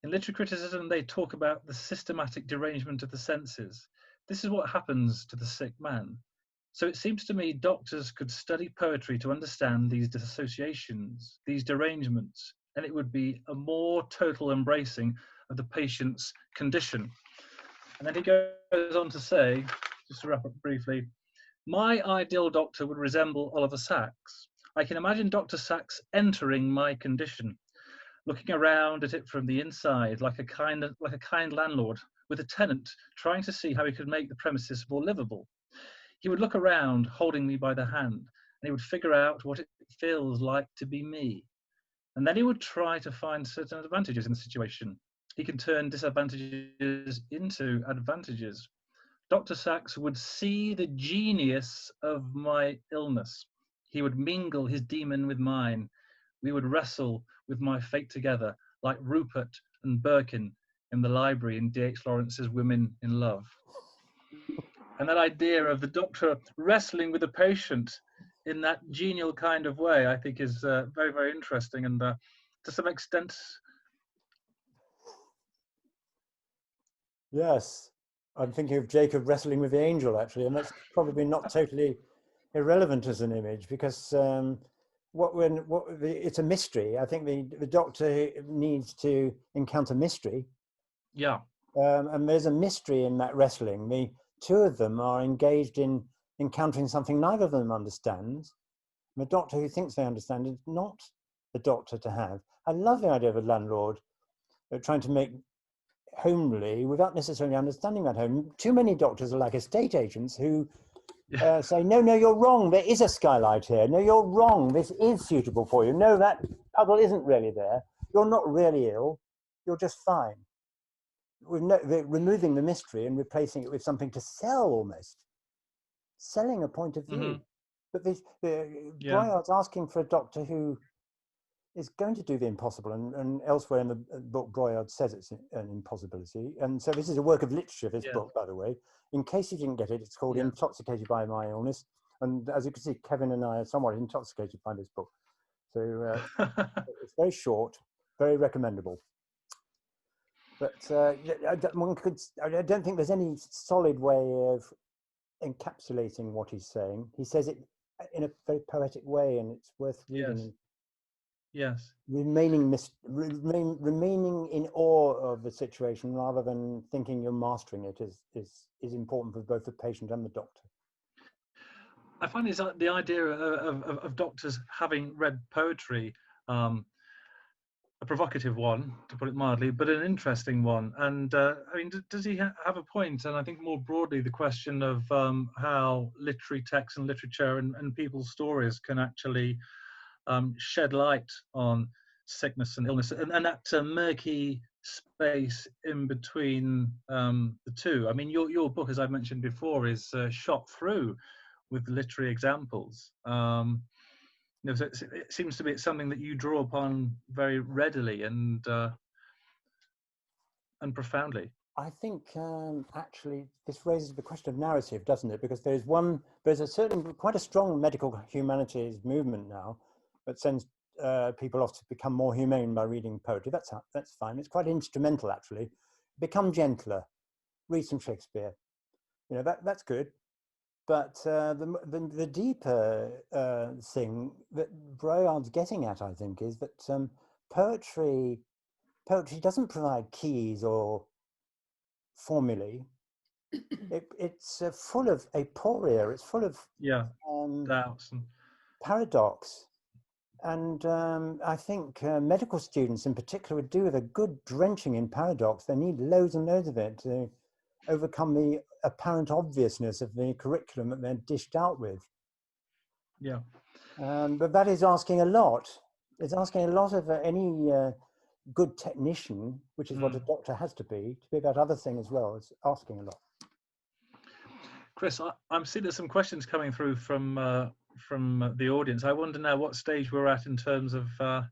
In literary criticism, they talk about the systematic derangement of the senses. This is what happens to the sick man. So it seems to me doctors could study poetry to understand these dissociations, these derangements, and it would be a more total embracing of the patient's condition. And then he goes on to say, just to wrap up briefly, my ideal doctor would resemble Oliver Sacks. I can imagine Dr. Sacks entering my condition, looking around at it from the inside like a kind landlord with a tenant trying to see how he could make the premises more livable. He would look around, holding me by the hand, and he would figure out what it feels like to be me. And then he would try to find certain advantages in the situation. He can turn disadvantages into advantages. Dr. Sacks would see the genius of my illness. He would mingle his demon with mine. We would wrestle with my fate together, like Rupert and Birkin in the library in D.H. Lawrence's Women in Love. And that idea of the doctor wrestling with the patient in that genial kind of way, I think is very, very interesting. And to some extent... Yes, I'm thinking of Jacob wrestling with the angel, actually, and that's probably not totally irrelevant as an image, because it's a mystery. I think the doctor needs to encounter mystery. Yeah. And there's a mystery in that wrestling. The two of them are engaged in encountering something neither of them understands. The doctor who thinks they understand is not the doctor to have. I love the idea of a landlord trying to make homely without necessarily understanding that home. Too many doctors are like estate agents who say, no, you're wrong. There is a skylight here. No, you're wrong. This is suitable for you. No, that puddle isn't really there. You're not really ill. You're just fine. They're removing the mystery and replacing it with something to sell, almost. Selling a point of view. Mm-hmm. But Broyard's asking for a doctor who is going to do the impossible, and elsewhere in the book, Broyard says it's an impossibility. And so this is a work of literature, this book, by the way. In case you didn't get it, it's called Intoxicated by My Illness. And as you can see, Kevin and I are somewhat intoxicated by this book. So it's very short, very recommendable. But I don't think there's any solid way of encapsulating what he's saying. He says it in a very poetic way, and it's worth reading. Yes. Remaining in awe of the situation rather than thinking you're mastering it is important for both the patient and the doctor. I find it's the idea of doctors having read poetry, a provocative one, to put it mildly, but an interesting one. And I mean, does he have a point? And I think more broadly, the question of how literary text and literature and people's stories can actually shed light on sickness and illness, and that murky space in between the two. I mean, your book, as I've mentioned before, is shot through with literary examples. So it seems to be something that you draw upon very readily and profoundly. I think actually this raises the question of narrative, doesn't it? Because there's quite a strong medical humanities movement now that sends people off to become more humane by reading poetry. That's fine. It's quite instrumental, actually. Become gentler. Read some Shakespeare. You know, that's good. But the deeper thing that Broyard's getting at, I think, is that poetry doesn't provide keys or formulae. It's full of aporia. It's full of doubts and paradox. And I think medical students in particular would do with a good drenching in paradox. They need loads and loads of it to overcome the apparent obviousness of the curriculum that they're dished out with. Yeah. But that is asking a lot. It's asking a lot of any good technician, which is what a doctor has to be about other things as well. It's asking a lot. Chris, I'm seeing there's some questions coming through from the audience. I wonder now what stage we're at in terms of... I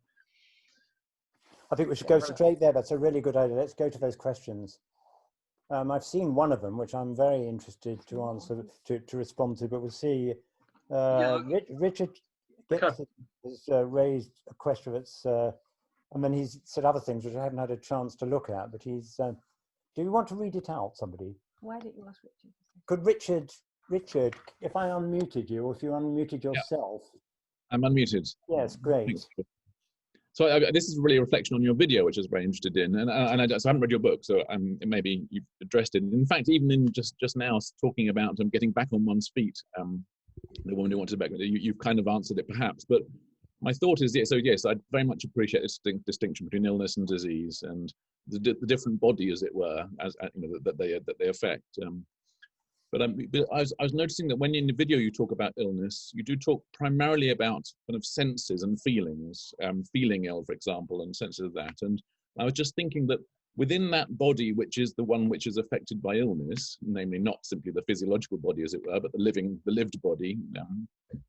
think we should go straight there. That's a really good idea. Let's go to those questions. I've seen one of them, which I'm very interested to answer, to respond to, but we'll see. Richard has raised a question that's, and then he's said other things which I haven't had a chance to look at, but he's, do you want to read it out, somebody? Why didn't you ask Richard? Could Richard, if I unmuted you, or if you unmuted yourself. I'm unmuted. Yes, great. So this is really a reflection on your video, which I was very interested in, and so I haven't read your book, so maybe you've addressed it. In fact, even in just now talking about getting back on one's feet, the woman who wanted to back, you've kind of answered it perhaps. But my thought is, so yes, I very much appreciate this distinction between illness and disease and the different body, as it were, as you know, that they affect. But I was noticing that when in the video you talk about illness, you do talk primarily about kind of senses and feelings, feeling ill, for example, and senses of that. And I was just thinking that within that body, which is the one which is affected by illness, namely not simply the physiological body, as it were, but the lived body,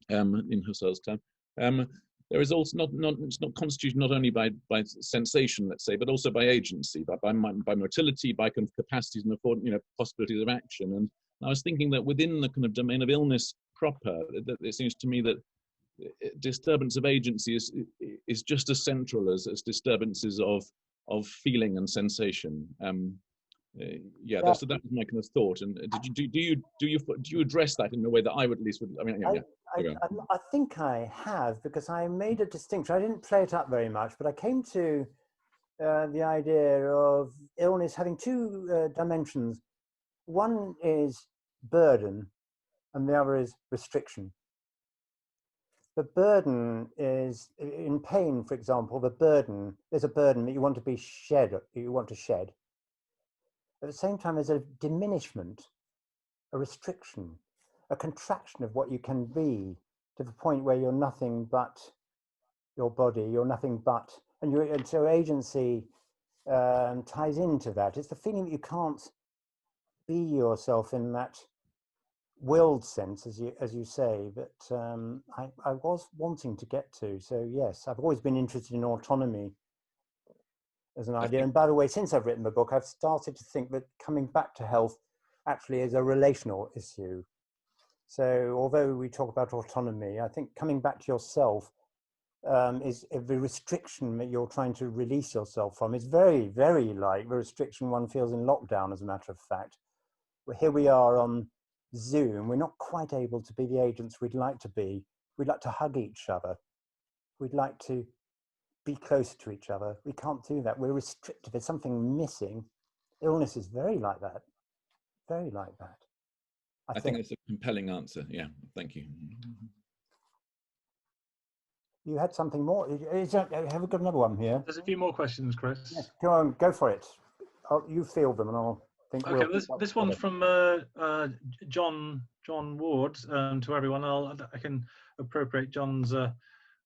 in Husserl's term, there is also it's not constituted not only by sensation, let's say, but also by agency, by motility, by kind of capacities and possibilities of action. And I was thinking that within the kind of domain of illness proper, that it seems to me that disturbance of agency is just as central as disturbances of feeling and sensation. That was my kind of thought. And do you address that in a way that I would at least would? I mean, I think I have, because I made a distinction. I didn't play it up very much, but I came to the idea of illness having two dimensions. One is burden, and the other is restriction. The burden is in pain, for example. There's a burden that you want to shed. At the same time, there's a diminishment, a restriction, a contraction of what you can be, to the point where you're nothing but your body. You're nothing but, and so agency ties into that. It's the feeling that you can't be yourself in that willed sense, as you say, that I was wanting to get to. So yes, I've always been interested in autonomy as an idea. And by the way, since I've written the book, I've started to think that coming back to health actually is a relational issue. So although we talk about autonomy, I think coming back to yourself is the restriction that you're trying to release yourself from. Is very, very like the restriction one feels in lockdown, as a matter of fact. Here we are on Zoom. We're not quite able to be the agents we'd like to be. We'd like to hug each other. We'd like to be closer to each other. We can't do that. We're restricted. There's something missing. Illness is very like that. Very like that. I think it's a compelling answer. Yeah, thank you. You had something more? Have we got another one here? There's a few more questions, Chris. Yes, go on, go for it. You field them and I'll think. Okay, this one's from John Ward. To everyone, I can appropriate John's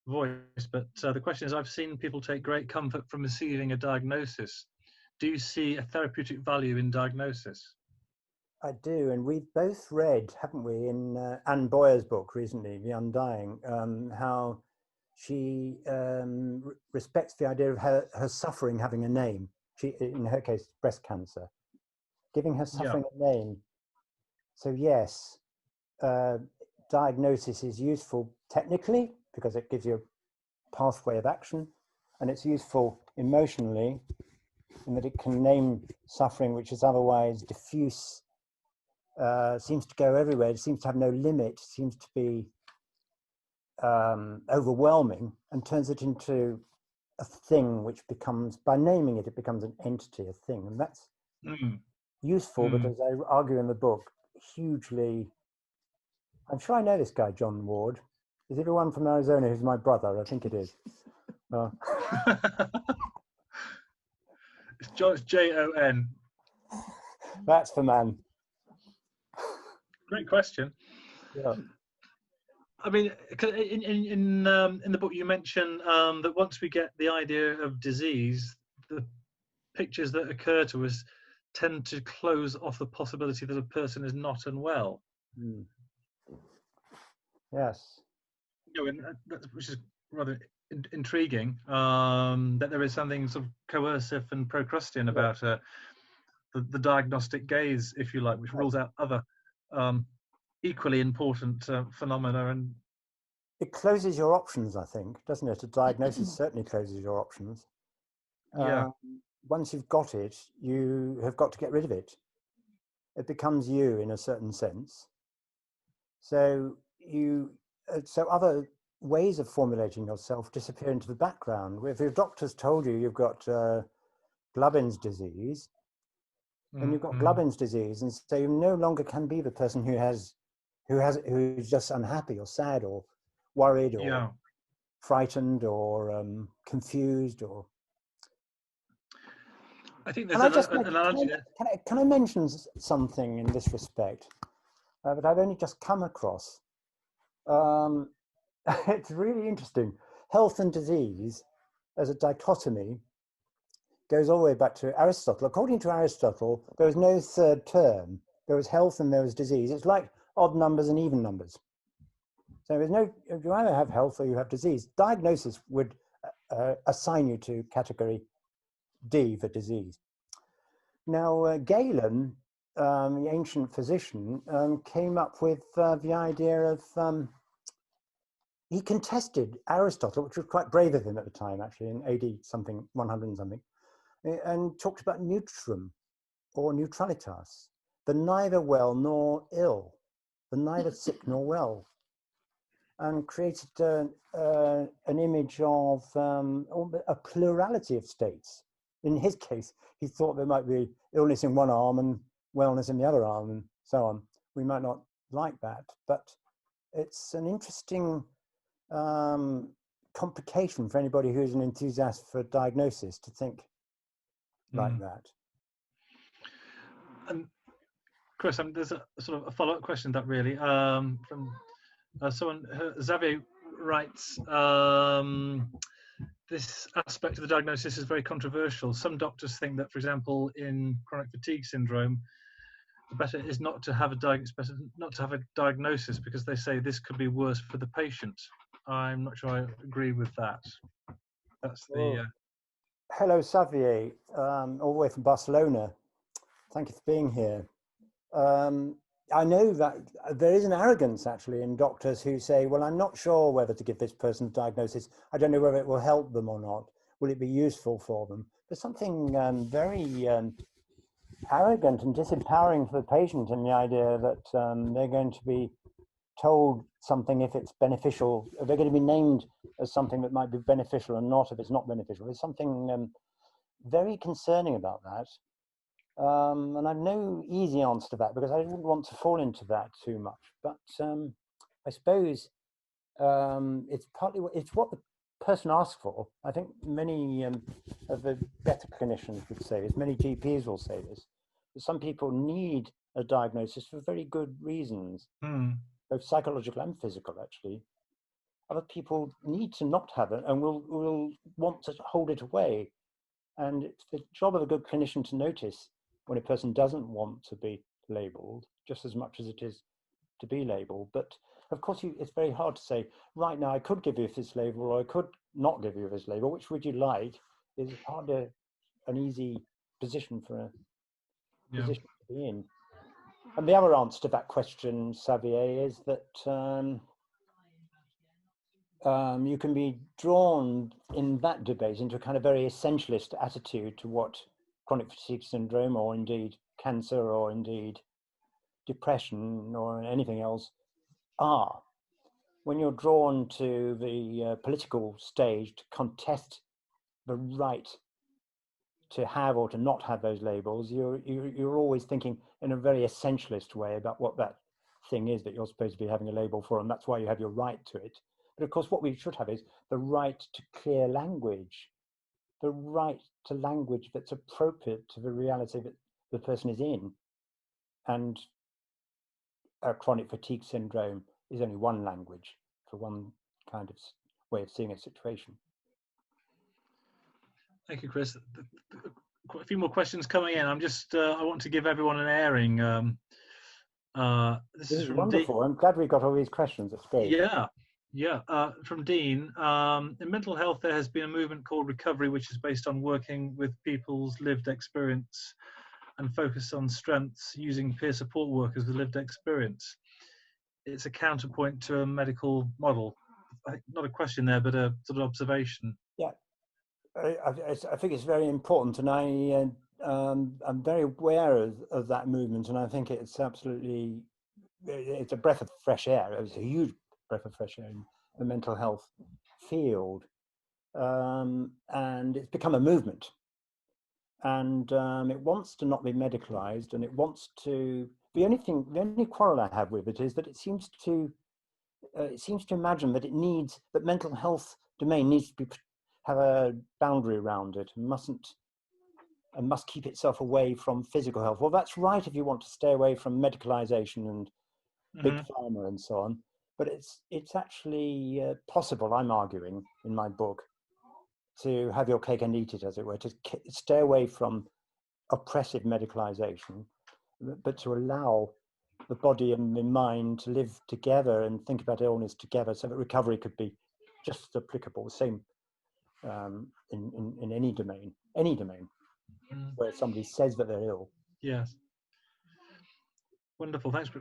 voice, but the question is: I've seen people take great comfort from receiving a diagnosis. Do you see a therapeutic value in diagnosis? I do, and we've both read, haven't we, in Anne Boyer's book recently, The Undying, how she respects the idea of her suffering having a name. She, in her case, breast cancer, giving her suffering a name. So yes, diagnosis is useful technically because it gives you a pathway of action, and it's useful emotionally in that it can name suffering which is otherwise diffuse. Seems to go everywhere. It seems to have no limit. Seems to be overwhelming, and turns it into a thing which becomes, by naming it, it becomes an entity, a thing, and that's useful. But as I argue in the book, hugely. I'm sure I know this guy, John Ward. Is it the one from Arizona who's my brother? I think it is. It's Jon. That's the man. Great question. Yeah. I mean, in the book you mention that once we get the idea of disease, the pictures that occur to us tend to close off the possibility that a person is not unwell. Yes. Which is rather intriguing. That there is something sort of coercive and Procrustean about the diagnostic gaze, if you like, which rules out other equally important phenomena. And it closes your options, I think, doesn't it? A diagnosis certainly closes your options. Once you've got it, you have got to get rid of it. It becomes you in a certain sense. So other ways of formulating yourself disappear into the background. If your doctor's told you you've got Glubbin's disease, then you've got Glubbin's disease, and so you no longer can be the person who's just unhappy or sad or worried or frightened or confused or. I think there's an analogy there. Can I mention something in this respect that I've only just come across? It's really interesting. Health and disease as a dichotomy goes all the way back to Aristotle. According to Aristotle, there was no third term. There was health and there was disease. It's like odd numbers and even numbers. So there's no, if you either have health or you have disease, diagnosis would assign you to category D for disease. Now, Galen, the ancient physician, came up with the idea of, he contested Aristotle, which was quite brave of him at the time, actually, in AD something, 100 and something, and talked about neutrum or neutralitas, the neither well nor ill, the neither sick nor well, and created an image of a plurality of states. In his case, he thought there might be illness in one arm and wellness in the other arm and so on. We might not like that, but it's an interesting complication for anybody who's an enthusiast for diagnosis to think like that. And Chris, there's a sort of a follow-up question that really from someone, Xavier writes, this aspect of the diagnosis is very controversial. Some doctors think that, for example, in chronic fatigue syndrome, better is not to have a diagnosis because they say this could be worse for the patient. I'm not sure I agree with that. That's the. Hello, Xavier, all the way from Barcelona. Thank you for being here. I know that there is an arrogance actually in doctors who say, well, I'm not sure whether to give this person a diagnosis. I don't know whether it will help them or not. Will it be useful for them? There's something very arrogant and disempowering for the patient in the idea that they're going to be told something if it's beneficial. They're going to be named as something that might be beneficial and not if it's not beneficial. There's something very concerning about that. And I've no easy answer to that because I wouldn't want to fall into that too much. But I suppose it's partly it's what the person asks for. I think many of the better clinicians would say this, many GPs will say this, that some people need a diagnosis for very good reasons, both psychological and physical, actually. Other people need to not have it and will want to hold it away. And it's the job of a good clinician to notice when a person doesn't want to be labelled, just as much as it is to be labelled. But of course, it's very hard to say, right now, I could give you this label or I could not give you this label. Which would you like? Is hardly an easy position for a physician to be in. And the other answer to that question, Xavier, is that you can be drawn in that debate into a kind of very essentialist attitude to what chronic fatigue syndrome or indeed cancer or indeed depression or anything else are. When you're drawn to the political stage to contest the right to have or to not have those labels, you're always thinking in a very essentialist way about what that thing is that you're supposed to be having a label for, and that's why you have your right to it. But of course, what we should have is the right to clear language, the right to language that's appropriate to the reality that the person is in. And chronic fatigue syndrome is only one language for one kind of way of seeing a situation. Thank you, Chris. Quite a few more questions coming in. I'm just, I want to give everyone an airing. This is wonderful. I'm glad we got all these questions. It's great. Yeah. From Dean, in mental health, there has been a movement called Recovery, which is based on working with people's lived experience and focus on strengths using peer support workers with lived experience. It's a counterpoint to a medical model. Not a question there, but a sort of observation. Yeah, I think it's very important, and I'm very aware of that movement, and I think it's absolutely, it's a breath of fresh air. It was a huge breath of fresh air the mental health field, and it's become a movement. And it wants to not be medicalized, and it wants to. The only quarrel I have with it is that it seems to imagine that mental health domain needs to have a boundary around it, and must keep itself away from physical health. Well, that's right if you want to stay away from medicalization and big pharma and so on. But it's actually possible, I'm arguing in my book, to have your cake and eat it, as it were, to stay away from oppressive medicalization, but to allow the body and the mind to live together and think about illness together, so that recovery could be just as applicable, the same in any domain where somebody says that they're ill. Yes. Wonderful. Thanks.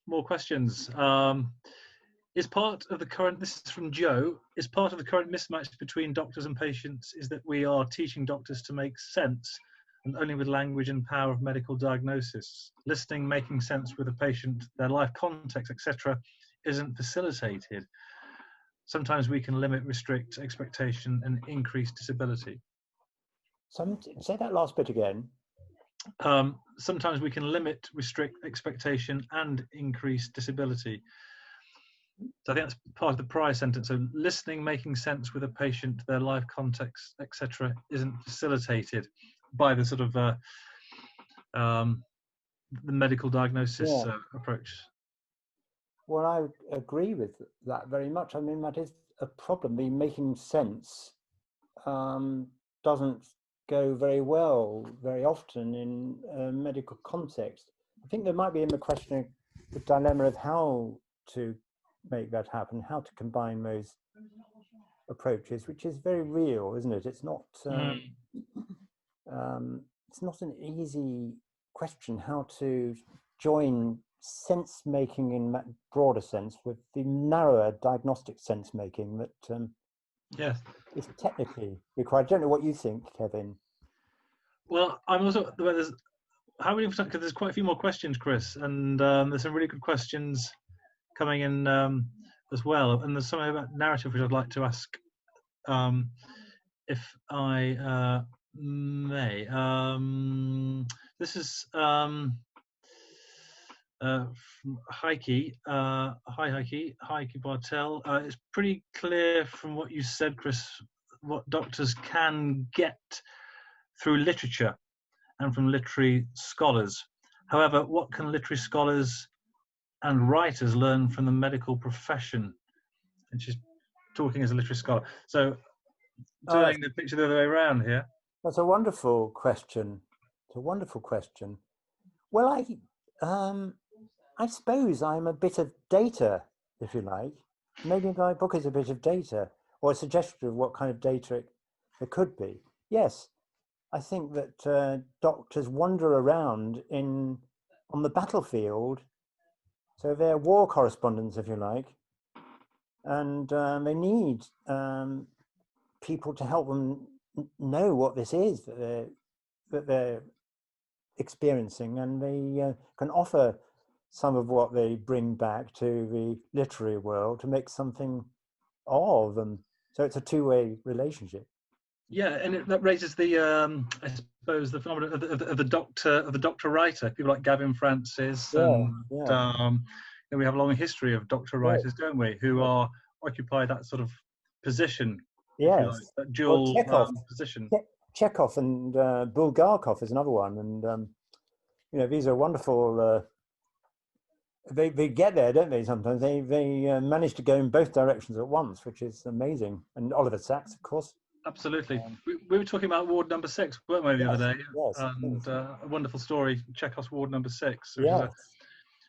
More questions. Is part of the current, this is from Joe, is part of the current mismatch between doctors and patients is that we are teaching doctors to make sense, and only with language and power of medical diagnosis. Listening, making sense with a patient, their life context, etc., isn't facilitated. Sometimes we can limit, restrict expectation, and increase disability. Say that last bit again. Sometimes we can limit, restrict expectation, and increase disability. So I think that's part of the prior sentence. So listening, making sense with a patient, their life context, etc., isn't facilitated by the sort of the medical diagnosis approach. Well, I agree with that very much. I mean, that is a problem. The making sense doesn't go very well very often in a medical context. I think there might be in the question the dilemma of how to make that happen, how to combine those approaches, which is very real, isn't it? It's not an easy question how to join sense making in that broader sense with the narrower diagnostic sense making that yes, is technically required. I don't know what you think, Kevin. Well, I'm also, how many, because there's quite a few more questions, Chris, and there's some really good questions coming in as well, and there's something about narrative which I'd like to ask, if I may. This is from Heike. Hi Heike Bartel. It's pretty clear from what you said, Chris, what doctors can get through literature and from literary scholars. However, what can literary scholars and writers learn from the medical profession? And she's talking as a literary scholar. So turning the picture the other way around here. That's a wonderful question. It's a wonderful question. Well, I suppose I'm a bit of data, if you like. Maybe my book is a bit of data, or a suggestion of what kind of data it could be. Yes, I think that doctors wander around on the battlefield. So they're war correspondents, if you like, and they need people to help them know what this is that they're experiencing, and they can offer some of what they bring back to the literary world to make something of them. So it's a two-way relationship. Yeah, and that raises the, I suppose, the phenomenon of the doctor writer. People like Gavin Francis, and we have a long history of doctor writers, don't we, who are occupy that sort of position. Yes, like, that dual position. Chekhov and Bulgakov is another one, and these are wonderful. They get there, don't they? Sometimes they manage to go in both directions at once, which is amazing. And Oliver Sacks, of course. Absolutely. We were talking about Ward Number 6, weren't we, the other day? Yes, and a wonderful story, Chekhov's Ward Number 6, which yes. is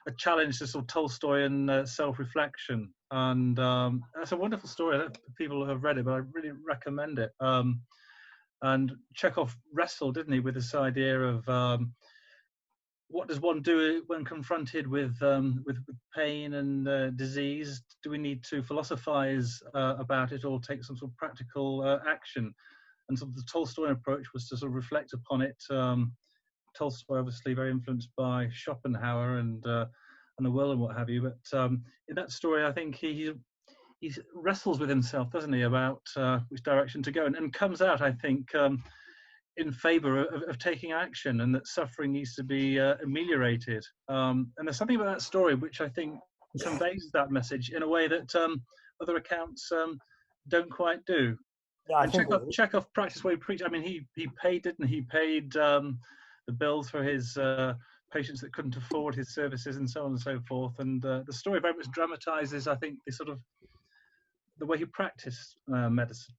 a challenge to sort of Tolstoyan self-reflection. And that's a wonderful story. I don't know if people have read it, but I really recommend it. And Chekhov wrestled, didn't he, with this idea of what does one do when confronted with pain and disease? Do we need to philosophize about it, or take some sort of practical action? And sort of the Tolstoyan approach was to sort of reflect upon it. Tolstoy, obviously, very influenced by Schopenhauer and the will and what have you. But in that story, I think he he wrestles with himself, doesn't he, about which direction to go, and comes out, I think, in favour of taking action, and that suffering needs to be ameliorated. And there's something about that story which I think conveys that message in a way that other accounts don't quite do. Yeah, And Chekhov practiced what he preached. I mean, he paid, didn't he? He paid the bills for his patients that couldn't afford his services, and so on and so forth. And the story very much dramatises, I think, the way he practiced medicine.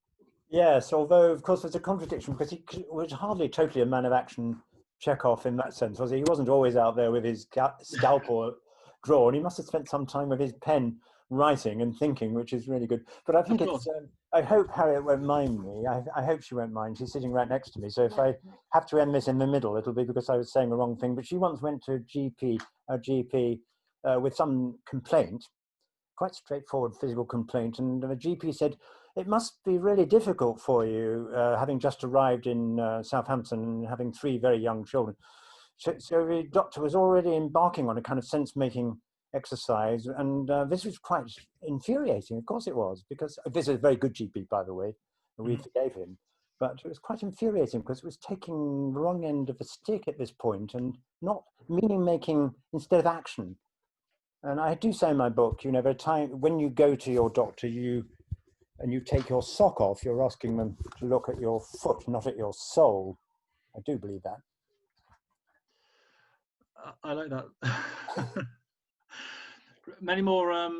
Yes, although of course there's a contradiction, because he was hardly totally a man of action, Chekhov, in that sense, was he? He wasn't always out there with his scalpel drawn. He must have spent some time with his pen writing and thinking, which is really good. But I think it's, I hope Harriet won't mind me. I hope she won't mind. She's sitting right next to me. So if I have to end this in the middle, it'll be because I was saying the wrong thing. But she once went to a GP with some complaint, quite straightforward physical complaint. And the GP said, it must be really difficult for you, having just arrived in Southampton and having 3 very young children. So the doctor was already embarking on a kind of sense-making exercise, and this was quite infuriating. Of course it was, because this is a very good GP, by the way, and we forgave him. But it was quite infuriating because it was taking the wrong end of the stick at this point, and not meaning-making instead of action. And I do say in my book, you know, there are times when you go to your doctor, and you take your sock off, you're asking them to look at your foot, not at your soul. I do believe that. I like that. Many more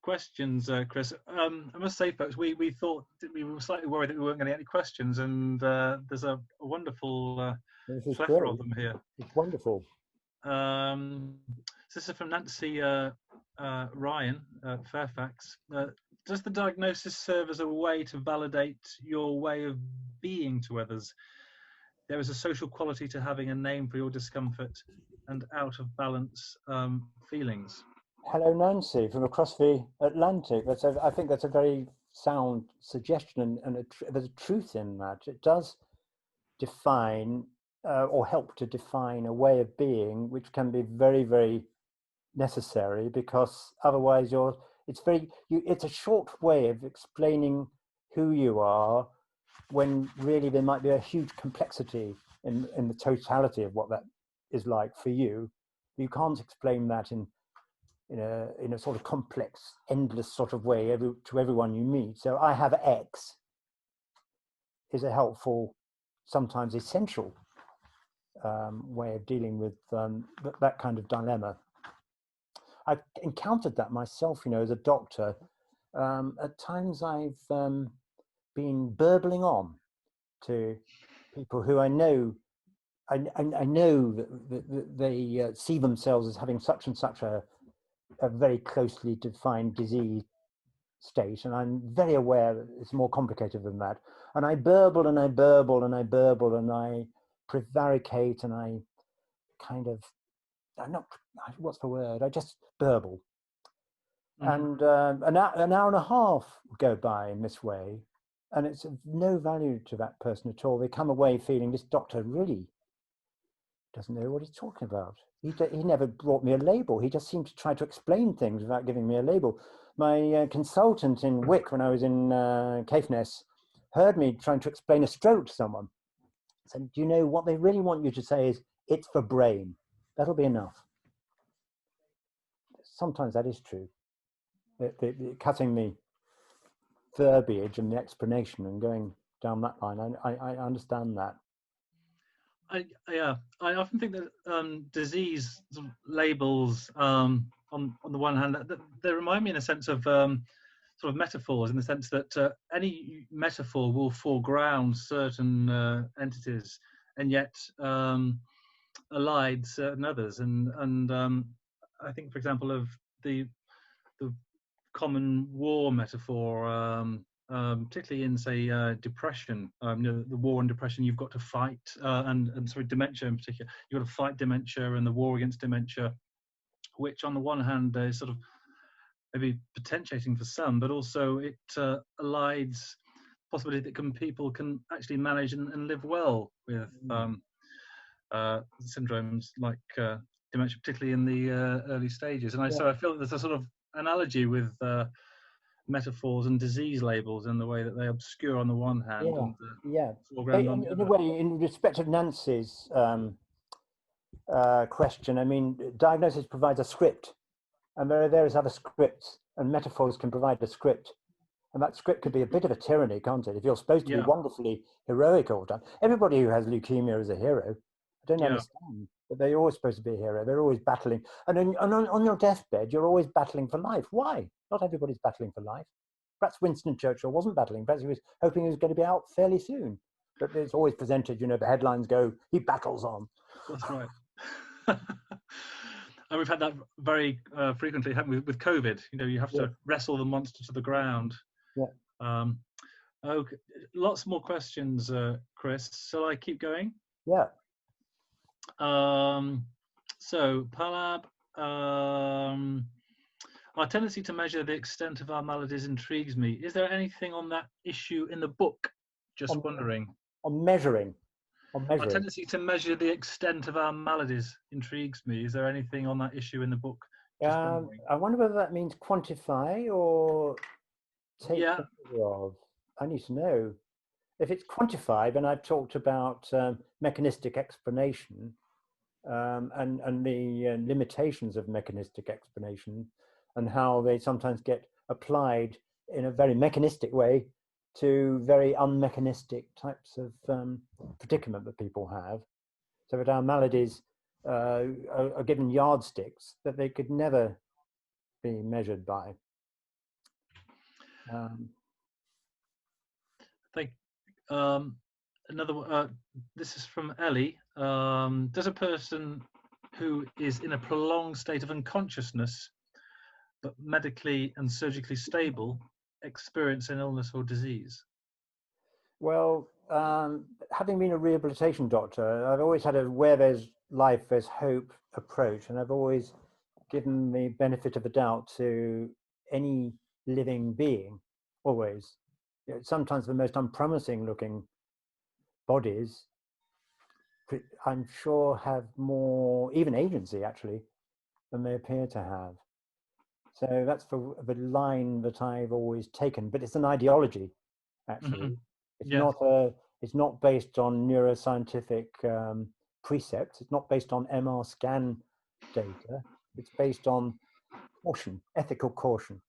questions, Chris. I must say, folks, we thought we were slightly worried that we weren't going to get any questions, and there's a wonderful plethora of them here. It's wonderful. This is from Nancy Ryan, Fairfax. Does the diagnosis serve as a way to validate your way of being to others? There is a social quality to having a name for your discomfort and out of balance feelings. Hello, Nancy, from across the Atlantic. I think that's a very sound suggestion, and there's a truth in that. It does define or help to define a way of being, which can be very, very necessary, because otherwise it's a short way of explaining who you are, when really there might be a huge complexity in the totality of what that is like for you. You can't explain that in a sort of complex, endless sort of way to everyone you meet. So I have X is a helpful, sometimes essential way of dealing with that kind of dilemma. I've encountered that myself, you know, as a doctor. At times I've been burbling on to people who I know that they see themselves as having such and such a very closely defined disease state, and I'm very aware that it's more complicated than that. And I burble and I burble and I burble and I prevaricate and I kind of, what's the word? I just burble. And an hour and a half go by in this way, and it's of no value to that person at all. They come away feeling, this doctor really doesn't know what he's talking about. He never brought me a label. He just seemed to try to explain things without giving me a label. My consultant in Wick, when I was in Caithness, heard me trying to explain a stroke to someone. Said, do you know what they really want you to say is, it's for brain. That'll be enough. Sometimes that is true. Cutting the verbiage and the explanation and going down that line, I understand that. I often think that disease sort of labels, on the one hand, they remind me in a sense of sort of metaphors, in the sense that any metaphor will foreground certain entities, and yet elide certain others. And I think, for example, of the common war metaphor, particularly in, say, depression. You know, the war and depression, you've got to fight, and dementia in particular, you've got to fight dementia and the war against dementia, which on the one hand is sort of maybe potentiating for some, but also it elides possibility that people can actually manage and live well with syndromes like dementia, particularly in the early stages. And so I feel that there's a sort of analogy with metaphors and disease labels in the way that they obscure on the one hand Yeah, and yeah. foreground on the In a other. way, in respect of Nancy's question, I mean, diagnosis provides a script, and there are various other scripts, and metaphors can provide a script. And that script could be a bit of a tyranny, can't it? If you're supposed to be Yeah, wonderfully heroic all the time. Everybody who has leukemia is a hero. I don't yeah, understand, but they're always supposed to be a hero. They're always battling. And on your deathbed, you're always battling for life. Why? Not everybody's battling for life. Perhaps Winston Churchill wasn't battling. Perhaps he was hoping he was going to be out fairly soon. But it's always presented, you know, the headlines go, he battles on. that's right. And we've had that very frequently, haven't we, with COVID? You know, you have Yeah. to wrestle the monster to the ground. Yeah. Okay, lots more questions, Chris. Shall I keep going? Yeah. So, Palab, our tendency to measure the extent of our maladies intrigues me. Is there anything on that issue in the book? Just wondering. On measuring. On Our measuring. tendency to measure the extent of our maladies intrigues me. Is there anything on that issue in the book? Just wondering. I wonder whether that means quantify or take Yeah. care of. I need to know. If it's quantified, then I've talked about mechanistic explanation and the limitations of mechanistic explanation and how they sometimes get applied in a very mechanistic way to very unmechanistic types of predicament that people have. So that our maladies are given yardsticks that they could never be measured by. Thank another this is from Ellie. Does a person who is in a prolonged state of unconsciousness but medically and surgically stable experience an illness or disease? Well, having been a rehabilitation doctor, I've always had a where there's life, there's hope approach, and I've always given the benefit of the doubt to any living being, always. You know, sometimes the most unpromising looking bodies, I'm sure, have more, even agency actually, than they appear to have. So that's the line that I've always taken, but it's an ideology, actually. It's not based on neuroscientific precepts. It's not based on MR scan data. It's based on caution, ethical caution.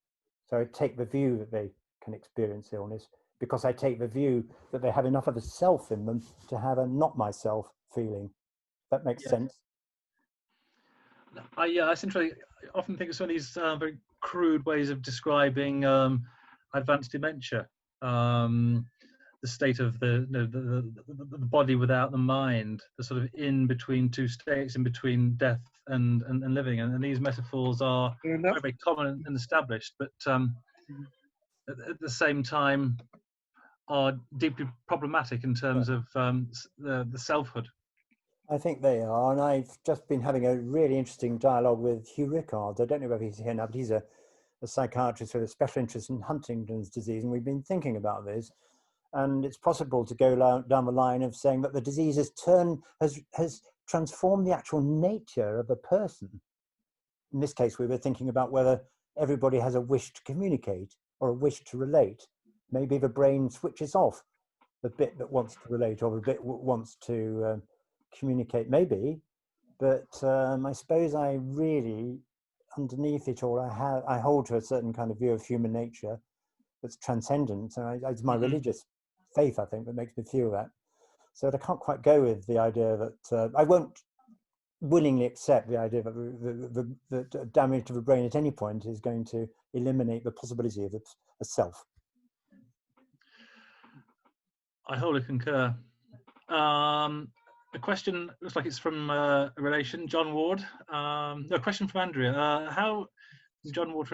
So I take the view that they can experience illness because I take the view that they have enough of a self in them to have a not myself feeling. That makes sense. Yeah, that's interesting. I often think of some of these very crude ways of describing advanced dementia. The state of the body without the mind, the sort of in between two states, in between death and living, and these metaphors are very, very common and established, but at the same time are deeply problematic in terms of the selfhood. I think they are, and I've just been having a really interesting dialogue with Hugh Rickard. I don't know whether he's here now, but he's a psychiatrist with a special interest in Huntington's disease, and we've been thinking about this. And it's possible to go down the line of saying that the disease has transformed the actual nature of a person. In this case, we were thinking about whether everybody has a wish to communicate or a wish to relate. Maybe the brain switches off the bit that wants to relate or the bit that wants to communicate, maybe. But I suppose I really, underneath it all, I hold to a certain kind of view of human nature that's transcendent. So it's my religious faith, I think, that makes me feel that. So I can't quite go with the idea that I won't willingly accept the idea that the damage to the brain at any point is going to eliminate the possibility of a self. I wholly concur. A question looks like it's from a relation, John Ward. A question from Andrea. John Ward,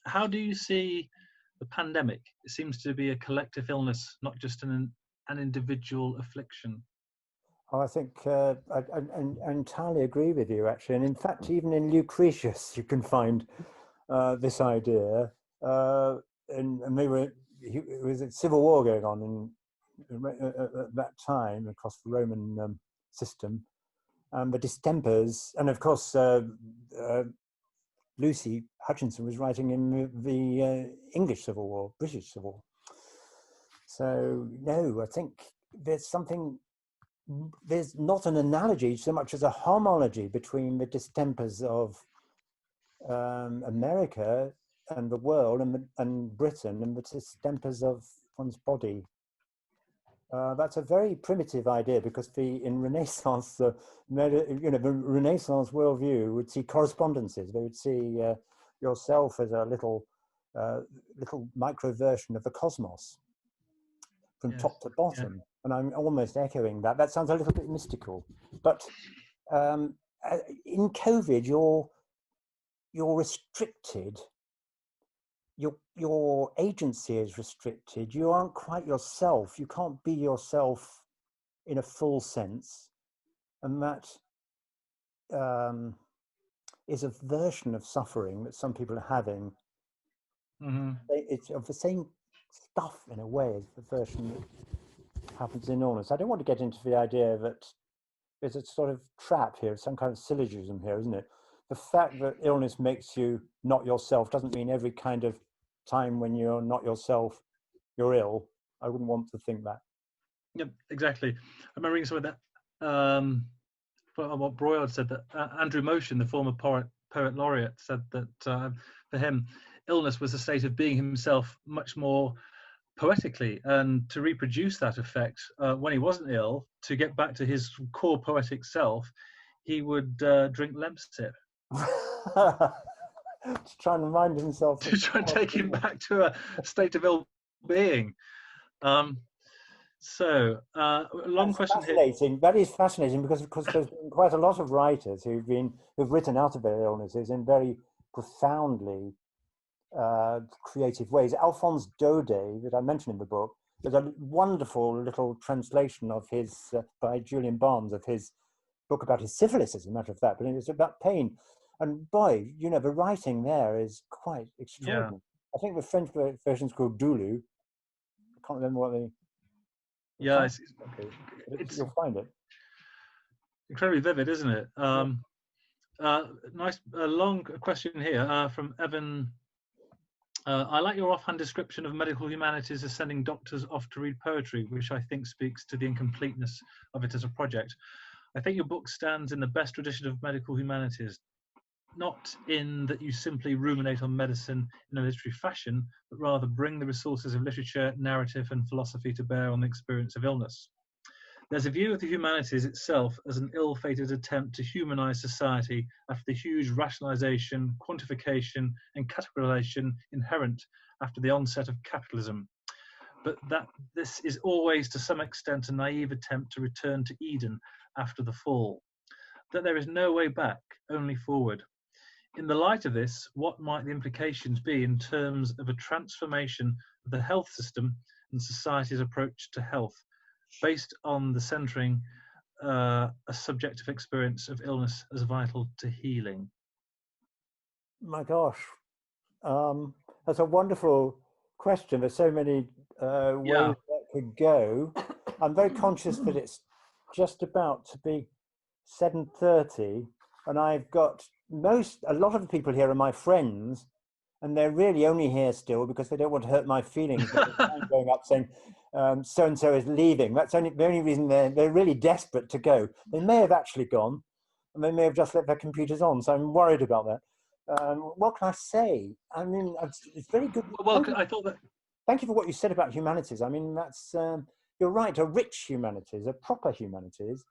how do you see the pandemic? It seems to be a collective illness, not just an individual affliction. Oh, I think I entirely agree with you, actually. And in fact, even in Lucretius, you can find this idea. And it was a civil war going on at that time across the Roman system. The distempers, and of course, Lucy Hutchinson was writing in the English Civil War, British Civil War. So no, I think there's not an analogy so much as a homology between the distempers of America and the world and Britain and the distempers of one's body. That's a very primitive idea, because in Renaissance, the Renaissance worldview would see correspondences. They would see yourself as a little micro version of the cosmos, from Yes. top to bottom. And I'm almost echoing that. That sounds a little bit mystical, but in COVID, you're restricted. Your agency is restricted. You aren't quite yourself. You can't be yourself in a full sense, and that is a version of suffering that some people are having. Mm-hmm. It's of the same stuff in a way as the version that happens in illness. I don't want to get into the idea that there's a sort of trap here, some kind of syllogism here, isn't it? The fact that illness makes you not yourself doesn't mean every kind of time when you're not yourself, you're ill. I wouldn't want to think that. Yep, exactly. I remember reading some of that, what Broyard said, that Andrew Motion, the former poet laureate, said that for him, illness was a state of being himself much more poetically, and to reproduce that effect when he wasn't ill, to get back to his core poetic self, he would drink Lemsip. To try and remind himself. To try and take him back to a state of ill-being. Long That's question fascinating. here. That is fascinating, because of course there's been quite a lot of writers who've written out of their illnesses in very profoundly creative ways. Alphonse Daudet, that I mentioned in the book, there's a wonderful little translation of his by Julian Barnes of his book about his syphilis, as a matter of fact, but it's about pain. And boy, the writing there is quite extraordinary. Yeah. I think the French version's called Doulou. I can't remember what the... Yeah, you'll find it. Incredibly vivid, isn't it? Nice, long question here from Evan. I like your offhand description of medical humanities as sending doctors off to read poetry, which I think speaks to the incompleteness of it as a project. I think your book stands in the best tradition of medical humanities, not in that you simply ruminate on medicine in a literary fashion, but rather bring the resources of literature, narrative, and philosophy to bear on the experience of illness. There's a view of the humanities itself as an ill-fated attempt to humanize society after the huge rationalization, quantification, and categorization inherent after the onset of capitalism. But that this is always, to some extent, a naive attempt to return to Eden after the fall. That there is no way back, only forward. In the light of this, what might the implications be in terms of a transformation of the health system and society's approach to health, based on the centering a subjective experience of illness as vital to healing? My gosh, that's a wonderful question. There's so many ways that could go. I'm very conscious that it's just about to be 7:30, and I've got a lot of the people here are my friends, and they're really only here still because they don't want to hurt my feelings. I'm going up saying so and so is leaving. That's the only reason they're really desperate to go. They may have actually gone, and they may have just left their computers on. So I'm worried about that. What can I say? I mean, it's very good. Well, I thought that. Thank you for what you said about humanities. I mean, that's you're right. A rich humanities, a proper humanities,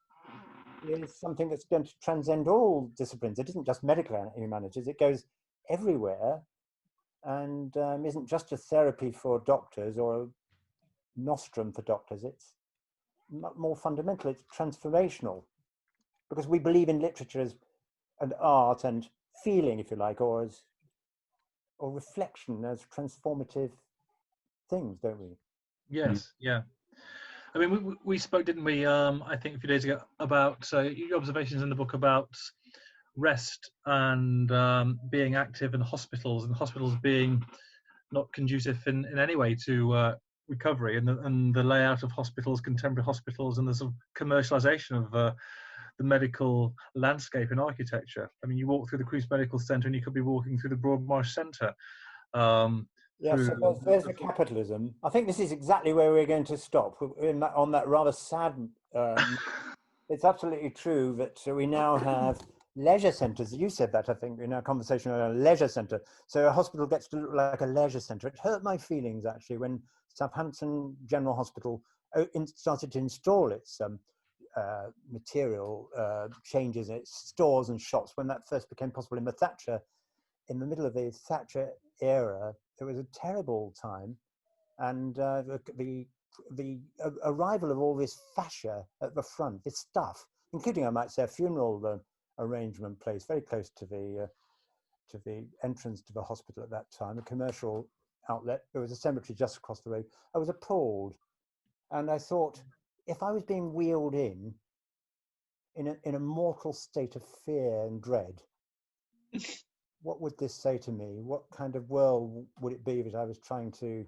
is something that's going to transcend all disciplines. It isn't just medical humanities. It goes everywhere, and isn't just a therapy for doctors or a nostrum for doctors. It's more fundamental. It's transformational, because we believe in literature and art and feeling, if you like, or reflection as transformative things, don't we? Yes, yeah. I mean, we spoke, didn't we, I think a few days ago, about your observations in the book about rest and being active in hospitals, and hospitals being not conducive in any way to recovery, and the layout of hospitals, contemporary hospitals, and the sort of commercialization of the medical landscape in architecture. I mean, you walk through the Cruse Medical Centre and you could be walking through the Broadmarsh Centre. Yeah, so there's the capitalism. I think this is exactly where we're going to stop on that rather sad. It's absolutely true that we now have leisure centres. You said that, I think, in our conversation on a leisure centre. So a hospital gets to look like a leisure centre. It hurt my feelings, actually, when Southampton General Hospital started to install its material changes in its stores and shops. When that first became possible in the middle of the Thatcher era, it was a terrible time. And the arrival of all this fascia at the front, this stuff, including, I might say, a funeral arrangement place very close to the entrance to the hospital at that time, a commercial outlet. There was a cemetery just across the road. I was appalled, and I thought, if I was being wheeled in a mortal state of fear and dread, what would this say to me? What kind of world would it be that I was trying to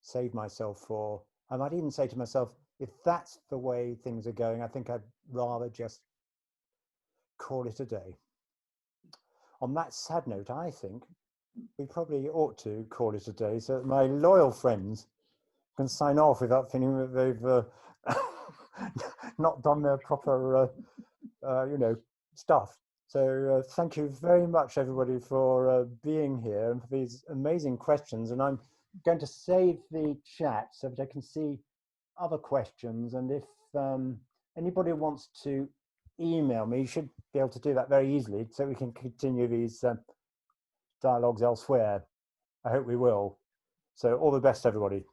save myself for? I might even say to myself, if that's the way things are going, I think I'd rather just call it a day. On that sad note, I think we probably ought to call it a day so that my loyal friends can sign off without feeling that they've not done their proper, stuff. So thank you very much, everybody, for being here and for these amazing questions. And I'm going to save the chat so that I can see other questions. And if anybody wants to email me, you should be able to do that very easily so we can continue these dialogues elsewhere. I hope we will. So all the best, everybody.